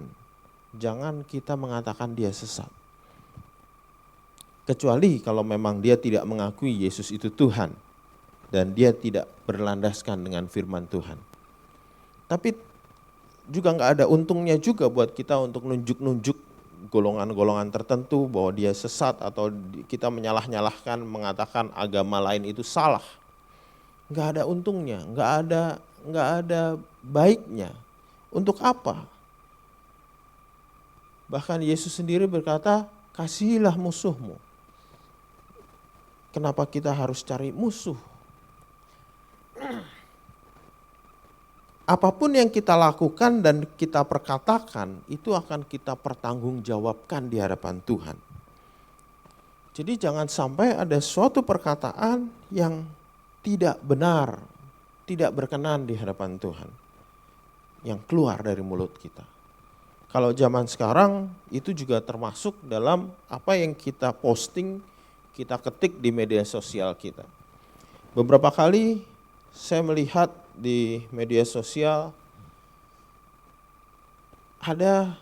jangan kita mengatakan dia sesat. Kecuali kalau memang dia tidak mengakui Yesus itu Tuhan dan dia tidak berlandaskan dengan firman Tuhan. Tapi juga nggak ada untungnya juga buat kita untuk nunjuk-nunjuk golongan-golongan tertentu bahwa dia sesat atau kita menyalah-nyalahkan mengatakan agama lain itu salah. Nggak ada untungnya, nggak ada baiknya. Untuk apa? Bahkan Yesus sendiri berkata, kasihilah musuhmu. Kenapa kita harus cari musuh? Apapun yang kita lakukan dan kita perkatakan, itu akan kita pertanggungjawabkan di hadapan Tuhan. Jadi jangan sampai ada suatu perkataan yang tidak benar, tidak berkenan di hadapan Tuhan, yang keluar dari mulut kita. Kalau zaman sekarang, itu juga termasuk dalam apa yang kita posting, kita ketik di media sosial kita. Beberapa kali saya melihat di media sosial ada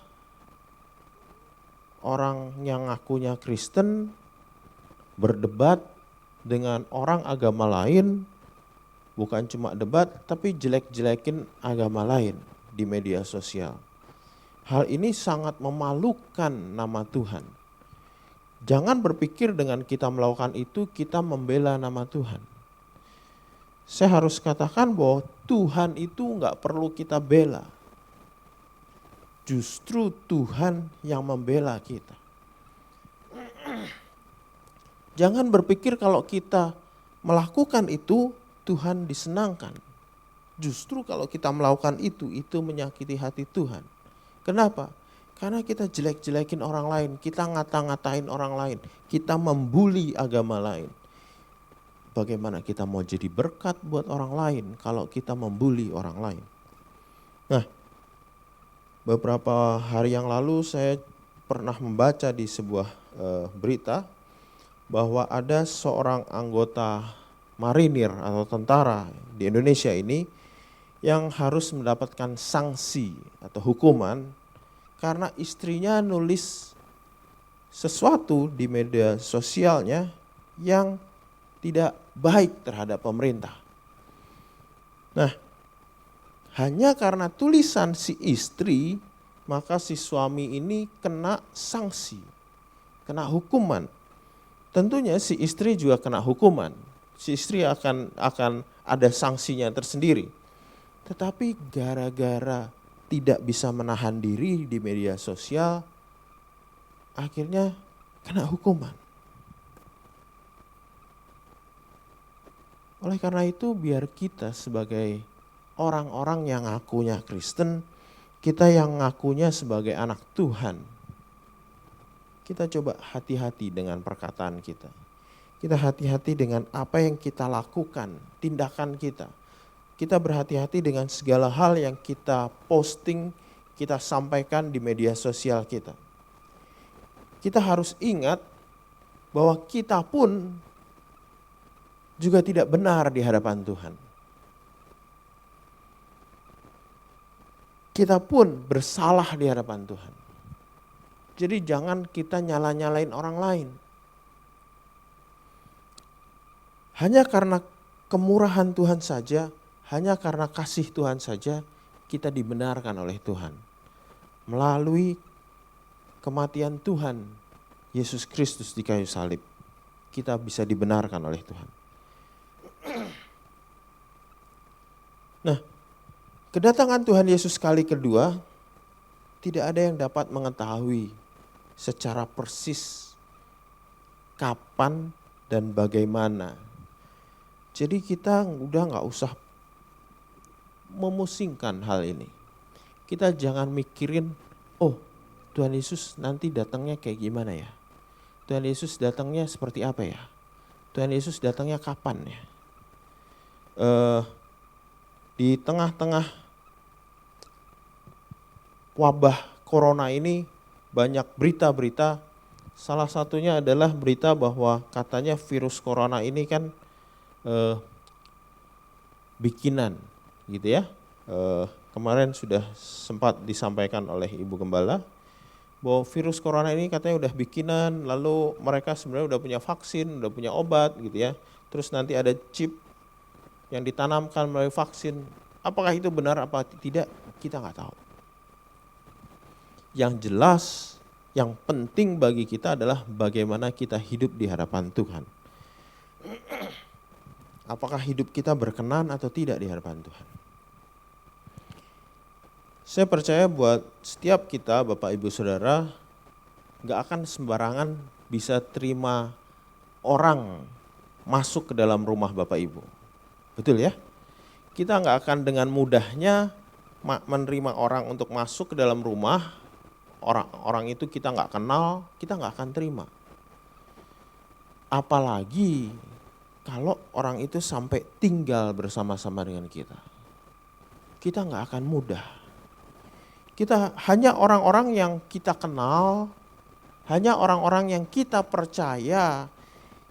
orang yang ngakunya Kristen berdebat dengan orang agama lain, bukan cuma debat tapi jelek-jelekin agama lain di media sosial. Hal ini sangat memalukan nama Tuhan. Jangan berpikir dengan kita melakukan itu kita membela nama Tuhan. Saya harus katakan bahwa Tuhan itu enggak perlu kita bela. Justru Tuhan yang membela kita. Jangan berpikir kalau kita melakukan itu Tuhan disenangkan. Justru kalau kita melakukan itu menyakiti hati Tuhan. Kenapa? Karena kita jelek-jelekin orang lain, kita ngata-ngatain orang lain, kita membuli agama lain. Bagaimana kita mau jadi berkat buat orang lain kalau kita membuli orang lain? Nah, beberapa hari yang lalu saya pernah membaca di sebuah berita bahwa ada seorang anggota marinir atau tentara di Indonesia ini yang harus mendapatkan sanksi atau hukuman karena istrinya nulis sesuatu di media sosialnya yang tidak baik terhadap pemerintah. Nah, hanya karena tulisan si istri, maka si suami ini kena sanksi, kena hukuman. Tentunya si istri juga kena hukuman. Si istri akan ada sanksinya tersendiri. Tetapi gara-gara tidak bisa menahan diri di media sosial, akhirnya kena hukuman. Oleh karena itu, biar kita sebagai orang-orang yang ngakunya Kristen, kita yang ngakunya sebagai anak Tuhan, kita coba hati-hati dengan perkataan kita. Kita hati-hati dengan apa yang kita lakukan, tindakan kita. Kita berhati-hati dengan segala hal yang kita posting, kita sampaikan di media sosial kita. Kita harus ingat bahwa kita pun juga tidak benar di hadapan Tuhan. Kita pun bersalah di hadapan Tuhan. Jadi jangan kita nyala-nyalain orang lain. Hanya karena kemurahan Tuhan saja, hanya karena kasih Tuhan saja, kita dibenarkan oleh Tuhan. Melalui kematian Tuhan, Yesus Kristus di kayu salib, kita bisa dibenarkan oleh Tuhan. Nah, kedatangan Tuhan Yesus kali kedua, tidak ada yang dapat mengetahui secara persis kapan dan bagaimana. Jadi kita udah gak usah memusingkan hal ini. Kita jangan mikirin, oh Tuhan Yesus nanti datangnya kayak gimana ya? Tuhan Yesus datangnya seperti apa ya? Tuhan Yesus datangnya kapan ya? Di tengah-tengah wabah corona ini banyak berita-berita. Salah satunya adalah berita bahwa katanya virus corona ini kan bikinan gitu ya. Kemarin sudah sempat disampaikan oleh Ibu Gembala bahwa virus corona ini katanya udah bikinan, lalu mereka sebenarnya udah punya vaksin, udah punya obat gitu ya. Terus nanti ada chip yang ditanamkan melalui vaksin. Apakah itu benar apa tidak, kita nggak tahu. Yang jelas, yang penting bagi kita adalah bagaimana kita hidup di hadapan Tuhan. Apakah hidup kita berkenan atau tidak di hadapan Tuhan. Saya percaya buat setiap kita, Bapak Ibu Saudara, gak akan sembarangan bisa terima orang masuk ke dalam rumah Bapak Ibu. Betul ya? Kita gak akan dengan mudahnya menerima orang untuk masuk ke dalam rumah, orang itu kita gak kenal, kita gak akan terima. Apalagi kalau orang itu sampai tinggal bersama-sama dengan kita. Kita gak akan mudah. Kita hanya orang-orang yang kita kenal, hanya orang-orang yang kita percaya,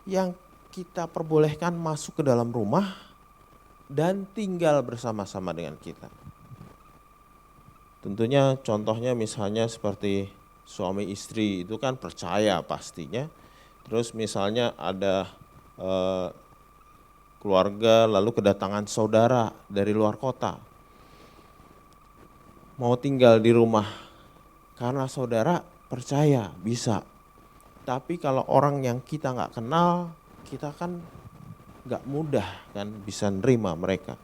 yang kita perbolehkan masuk ke dalam rumah dan tinggal bersama-sama dengan kita. Tentunya contohnya misalnya seperti suami istri itu kan percaya pastinya. Terus misalnya ada keluarga lalu kedatangan saudara dari luar kota. Mau tinggal di rumah karena saudara percaya bisa. Tapi kalau orang yang kita gak kenal, kita kan gak mudah kan bisa nerima mereka.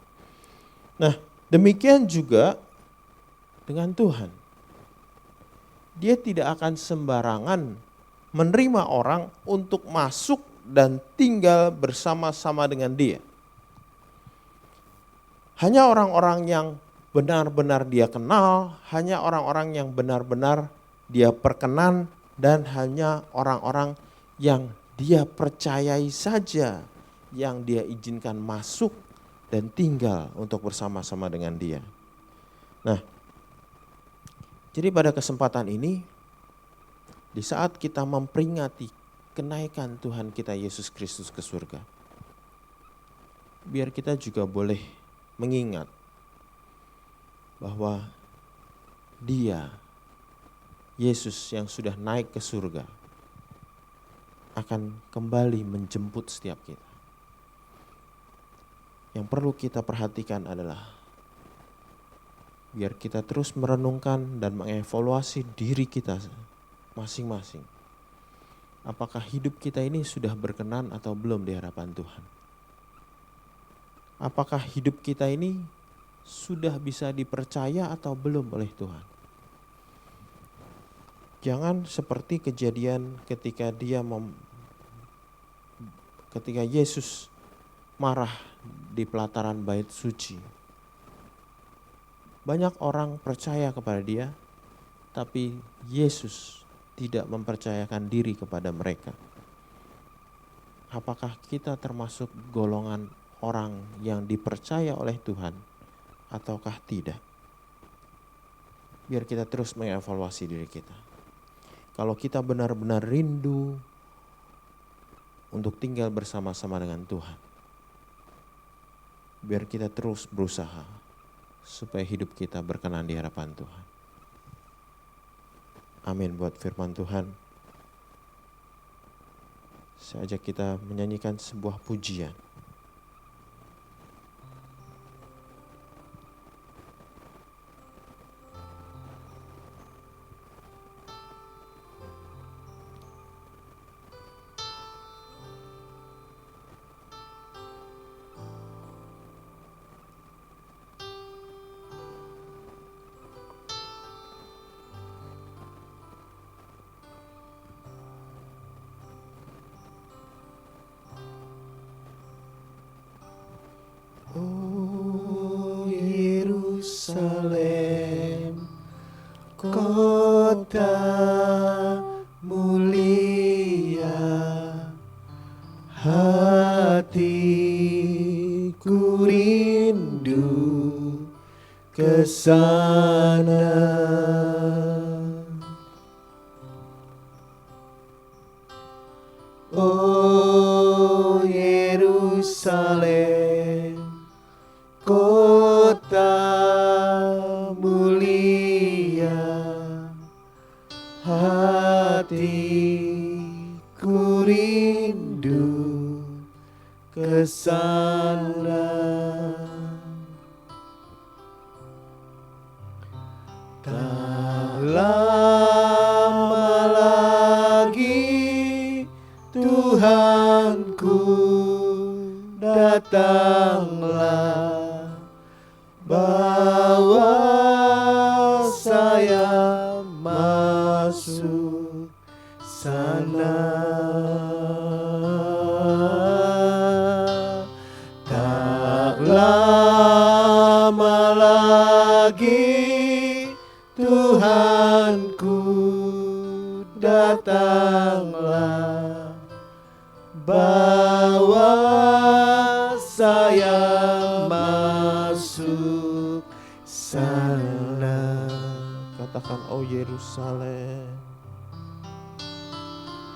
Nah, demikian juga dengan Tuhan. Dia tidak akan sembarangan menerima orang untuk masuk dan tinggal bersama-sama dengan dia. Hanya orang-orang yang benar-benar dia kenal, hanya orang-orang yang benar-benar Dia perkenan dan hanya orang-orang yang dia percayai saja yang dia izinkan masuk dan tinggal untuk bersama-sama dengan dia. Nah, jadi pada kesempatan ini, di saat kita memperingati kenaikan Tuhan kita Yesus Kristus ke surga, biar kita juga boleh mengingat bahwa Dia, Yesus yang sudah naik ke surga, akan kembali menjemput setiap kita. Yang perlu kita perhatikan adalah biar kita terus merenungkan dan mengevaluasi diri kita masing-masing. Apakah hidup kita ini sudah berkenan atau belum di hadapan Tuhan? Apakah hidup kita ini sudah bisa dipercaya atau belum oleh Tuhan? Jangan seperti kejadian ketika ketika Yesus marah di pelataran bait suci. Banyak orang percaya kepada dia, tapi Yesus tidak mempercayakan diri kepada mereka. Apakah kita termasuk golongan orang yang dipercaya oleh Tuhan ataukah tidak? Biar kita terus mengevaluasi diri kita. Kalau kita benar-benar rindu untuk tinggal bersama-sama dengan Tuhan, biar kita terus berusaha supaya hidup kita berkenan di hadapan Tuhan. Amin buat firman Tuhan. Saya ajak kita menyanyikan sebuah pujian. Oh Yerusalem, kota mulia, hatiku rindu ke sana. Oh Yerusalem, kota mulia, hatiku rindu ke sana. Tak lama lagi Tuhanku datanglah, bawa saya masuk sana. Tak lama lagi Tuhanku datanglah, bawa saya masuk sana. Katakan, oh Yerusalem,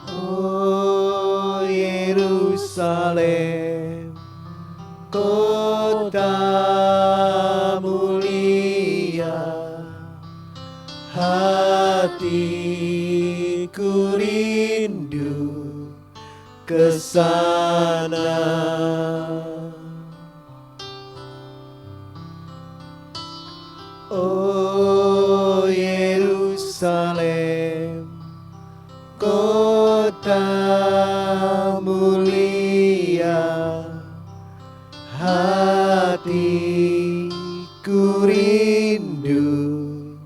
oh Yerusalem, kota mulia, hatiku rindu ke sana. Oh Yerusalem, kota mulia, hatiku rindu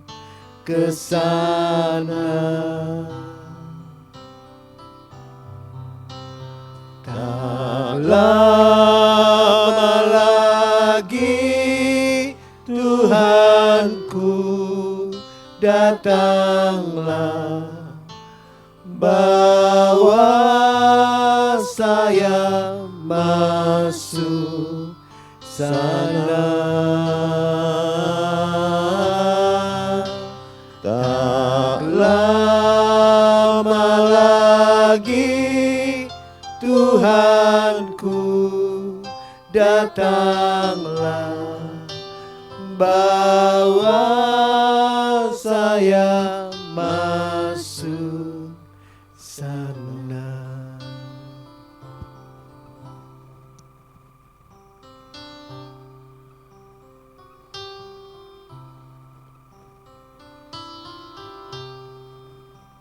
ke sana. Tak lama lagi Tuhanku datanglah, bawa saya masuk sana. Tak lama lagi Tuhanku, datanglah, bawa saya masuk sana.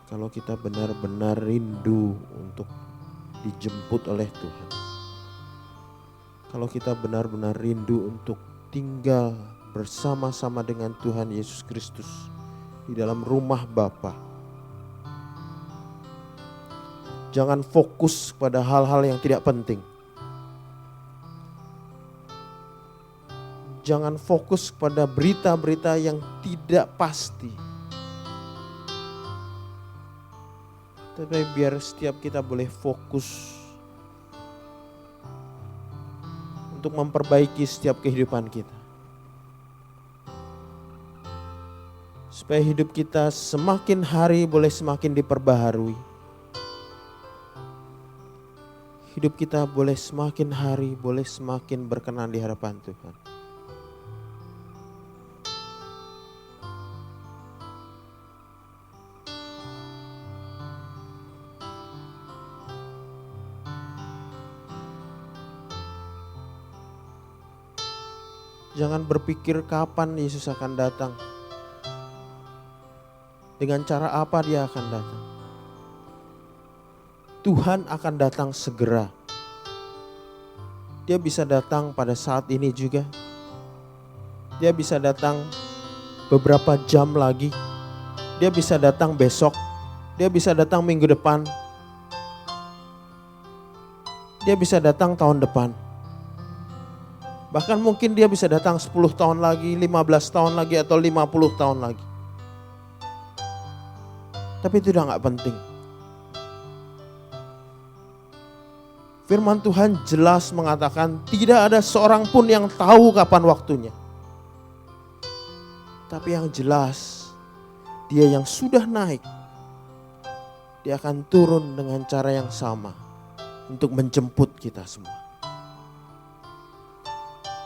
Kalau kita benar-benar rindu untuk dijemput oleh Tuhan, kalau kita benar-benar rindu untuk tinggal bersama-sama dengan Tuhan Yesus Kristus di dalam rumah Bapa, jangan fokus pada hal-hal yang tidak penting. Jangan fokus pada berita-berita yang tidak pasti. Tapi biar setiap kita boleh fokus untuk memperbaiki setiap kehidupan kita. Supaya hidup kita semakin hari boleh semakin diperbaharui. Hidup kita boleh semakin hari boleh semakin berkenan di hadapan Tuhan. Jangan berpikir kapan Yesus akan datang. Dengan cara apa dia akan datang. Tuhan akan datang segera. Dia bisa datang pada saat ini juga. Dia bisa datang beberapa jam lagi. Dia bisa datang besok. Dia bisa datang minggu depan. Dia bisa datang tahun depan. Bahkan mungkin dia bisa datang 10 tahun lagi, 15 tahun lagi, atau 50 tahun lagi. Tapi itu udah gak penting. Firman Tuhan jelas mengatakan tidak ada seorang pun yang tahu kapan waktunya. Tapi yang jelas, dia yang sudah naik, dia akan turun dengan cara yang sama untuk menjemput kita semua.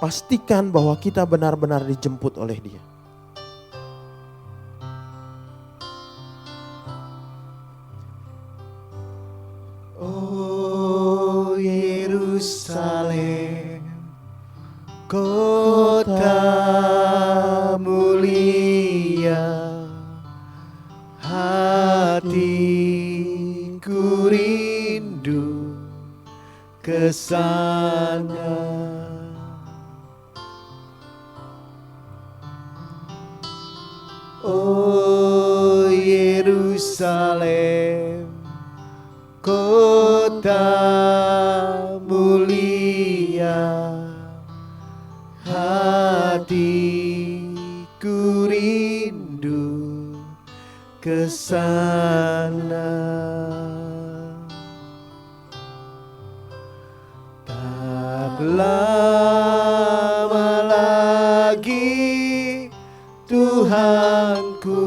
Pastikan bahwa kita benar-benar dijemput oleh Dia. Oh Yerusalem, kota mulia, hatiku rindu ke sana. Oh Yerusalem, kota mulia, hatiku rindu ke sana. Tak lama lagi Tuhanku,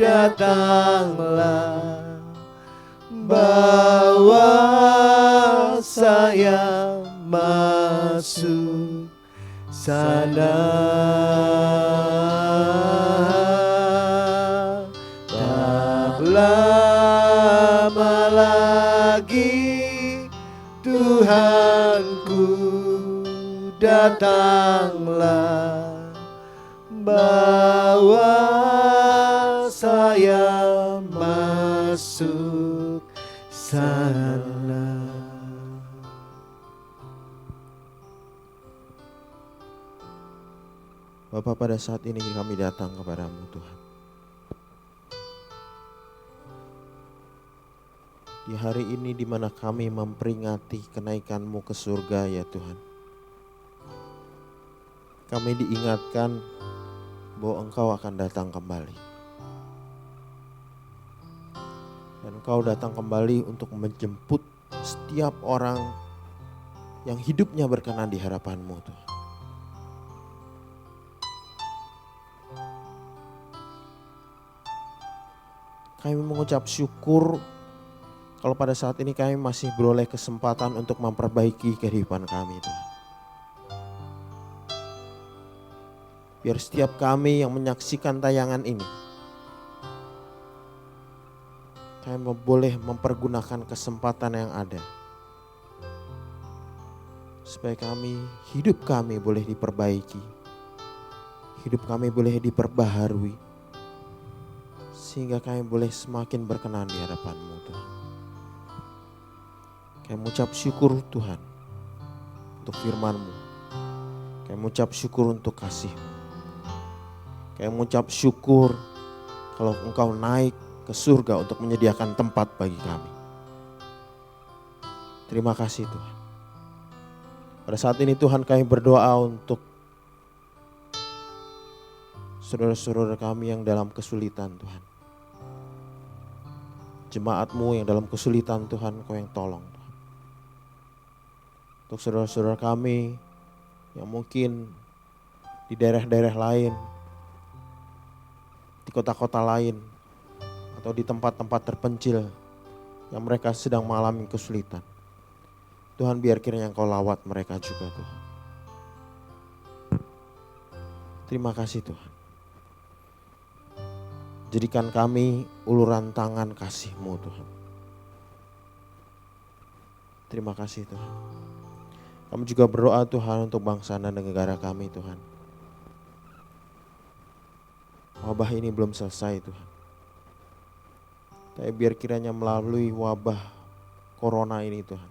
datanglah, bawa saya masuk sana. Tak lama lagi Tuhanku, datanglah, bawa saya masuk sana. Bapa, pada saat ini kami datang kepadamu Tuhan. Di hari ini di mana kami memperingati kenaikan-Mu ke surga ya Tuhan. Kami diingatkan bahwa Engkau akan datang kembali. Dan Engkau datang kembali untuk menjemput setiap orang yang hidupnya berkenan di hadapan-Mu, Tuhan. Kami mengucap syukur kalau pada saat ini kami masih beroleh kesempatan untuk memperbaiki kehidupan kami, Tuhan. Biar setiap kami yang menyaksikan tayangan ini, kami boleh mempergunakan kesempatan yang ada. Supaya hidup kami boleh diperbaiki. Hidup kami boleh diperbaharui. Sehingga kami boleh semakin berkenan di hadapan-Mu, Tuhan. Kami mengucap syukur Tuhan untuk firman-Mu. Kami mengucap syukur untuk kasih-Mu. Kami mengucap syukur kalau Engkau naik ke surga untuk menyediakan tempat bagi kami. Terima kasih Tuhan. Pada saat ini Tuhan kami berdoa untuk saudara-saudara kami yang dalam kesulitan Tuhan. Jemaat-Mu yang dalam kesulitan Tuhan, Kau yang tolong Tuhan. Untuk saudara-saudara kami yang mungkin di daerah-daerah lain, di kota-kota lain, atau di tempat-tempat terpencil yang mereka sedang mengalami kesulitan. Tuhan biar kiranya Engkau lawat mereka juga Tuhan. Terima kasih Tuhan. Jadikan kami uluran tangan kasih-Mu Tuhan. Terima kasih Tuhan. Kami juga berdoa Tuhan untuk bangsa dan negara kami Tuhan. Wabah ini belum selesai Tuhan. Tapi biar kiranya melalui wabah corona ini Tuhan,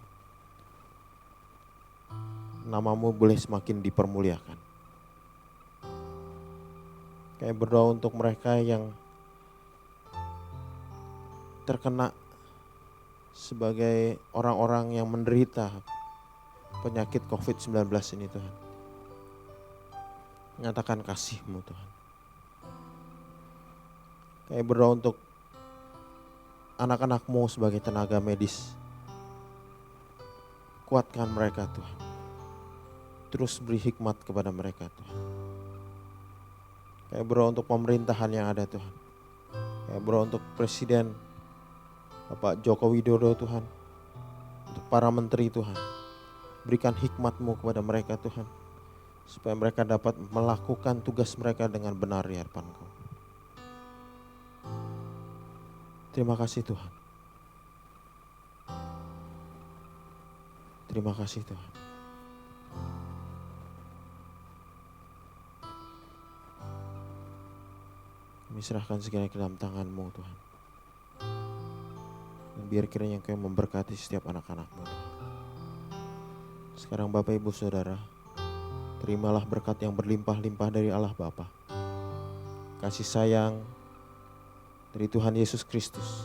nama-Mu boleh semakin dipermuliakan. Kami berdoa untuk mereka yang terkena sebagai orang-orang yang menderita penyakit COVID-19 ini Tuhan. Nyatakan kasih-Mu Tuhan. Kami berdoa untuk anak-anak-Mu sebagai tenaga medis. Kuatkan mereka Tuhan. Terus beri hikmat kepada mereka Tuhan. Kami berdoa untuk pemerintahan yang ada Tuhan. Kami berdoa untuk Presiden Bapak Joko Widodo Tuhan. Untuk para menteri Tuhan. Berikan hikmat-Mu kepada mereka Tuhan. Supaya mereka dapat melakukan tugas mereka dengan benar di hadapan Kau. Terima kasih Tuhan. Terima kasih Tuhan. Kami serahkan segala ke dalam tangan-Mu Tuhan. Dan biar kiranya Engkau memberkati setiap anak-anak-Mu Tuhan. Sekarang Bapak Ibu Saudara, terimalah berkat yang berlimpah-limpah dari Allah Bapa. Kasih sayang dari Tuhan Yesus Kristus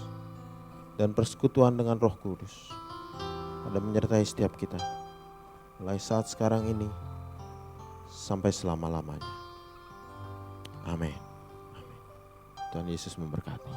dan persekutuan dengan Roh Kudus ada menyertai setiap kita mulai saat sekarang ini sampai selama-lamanya. Amin. Tuhan Yesus memberkati.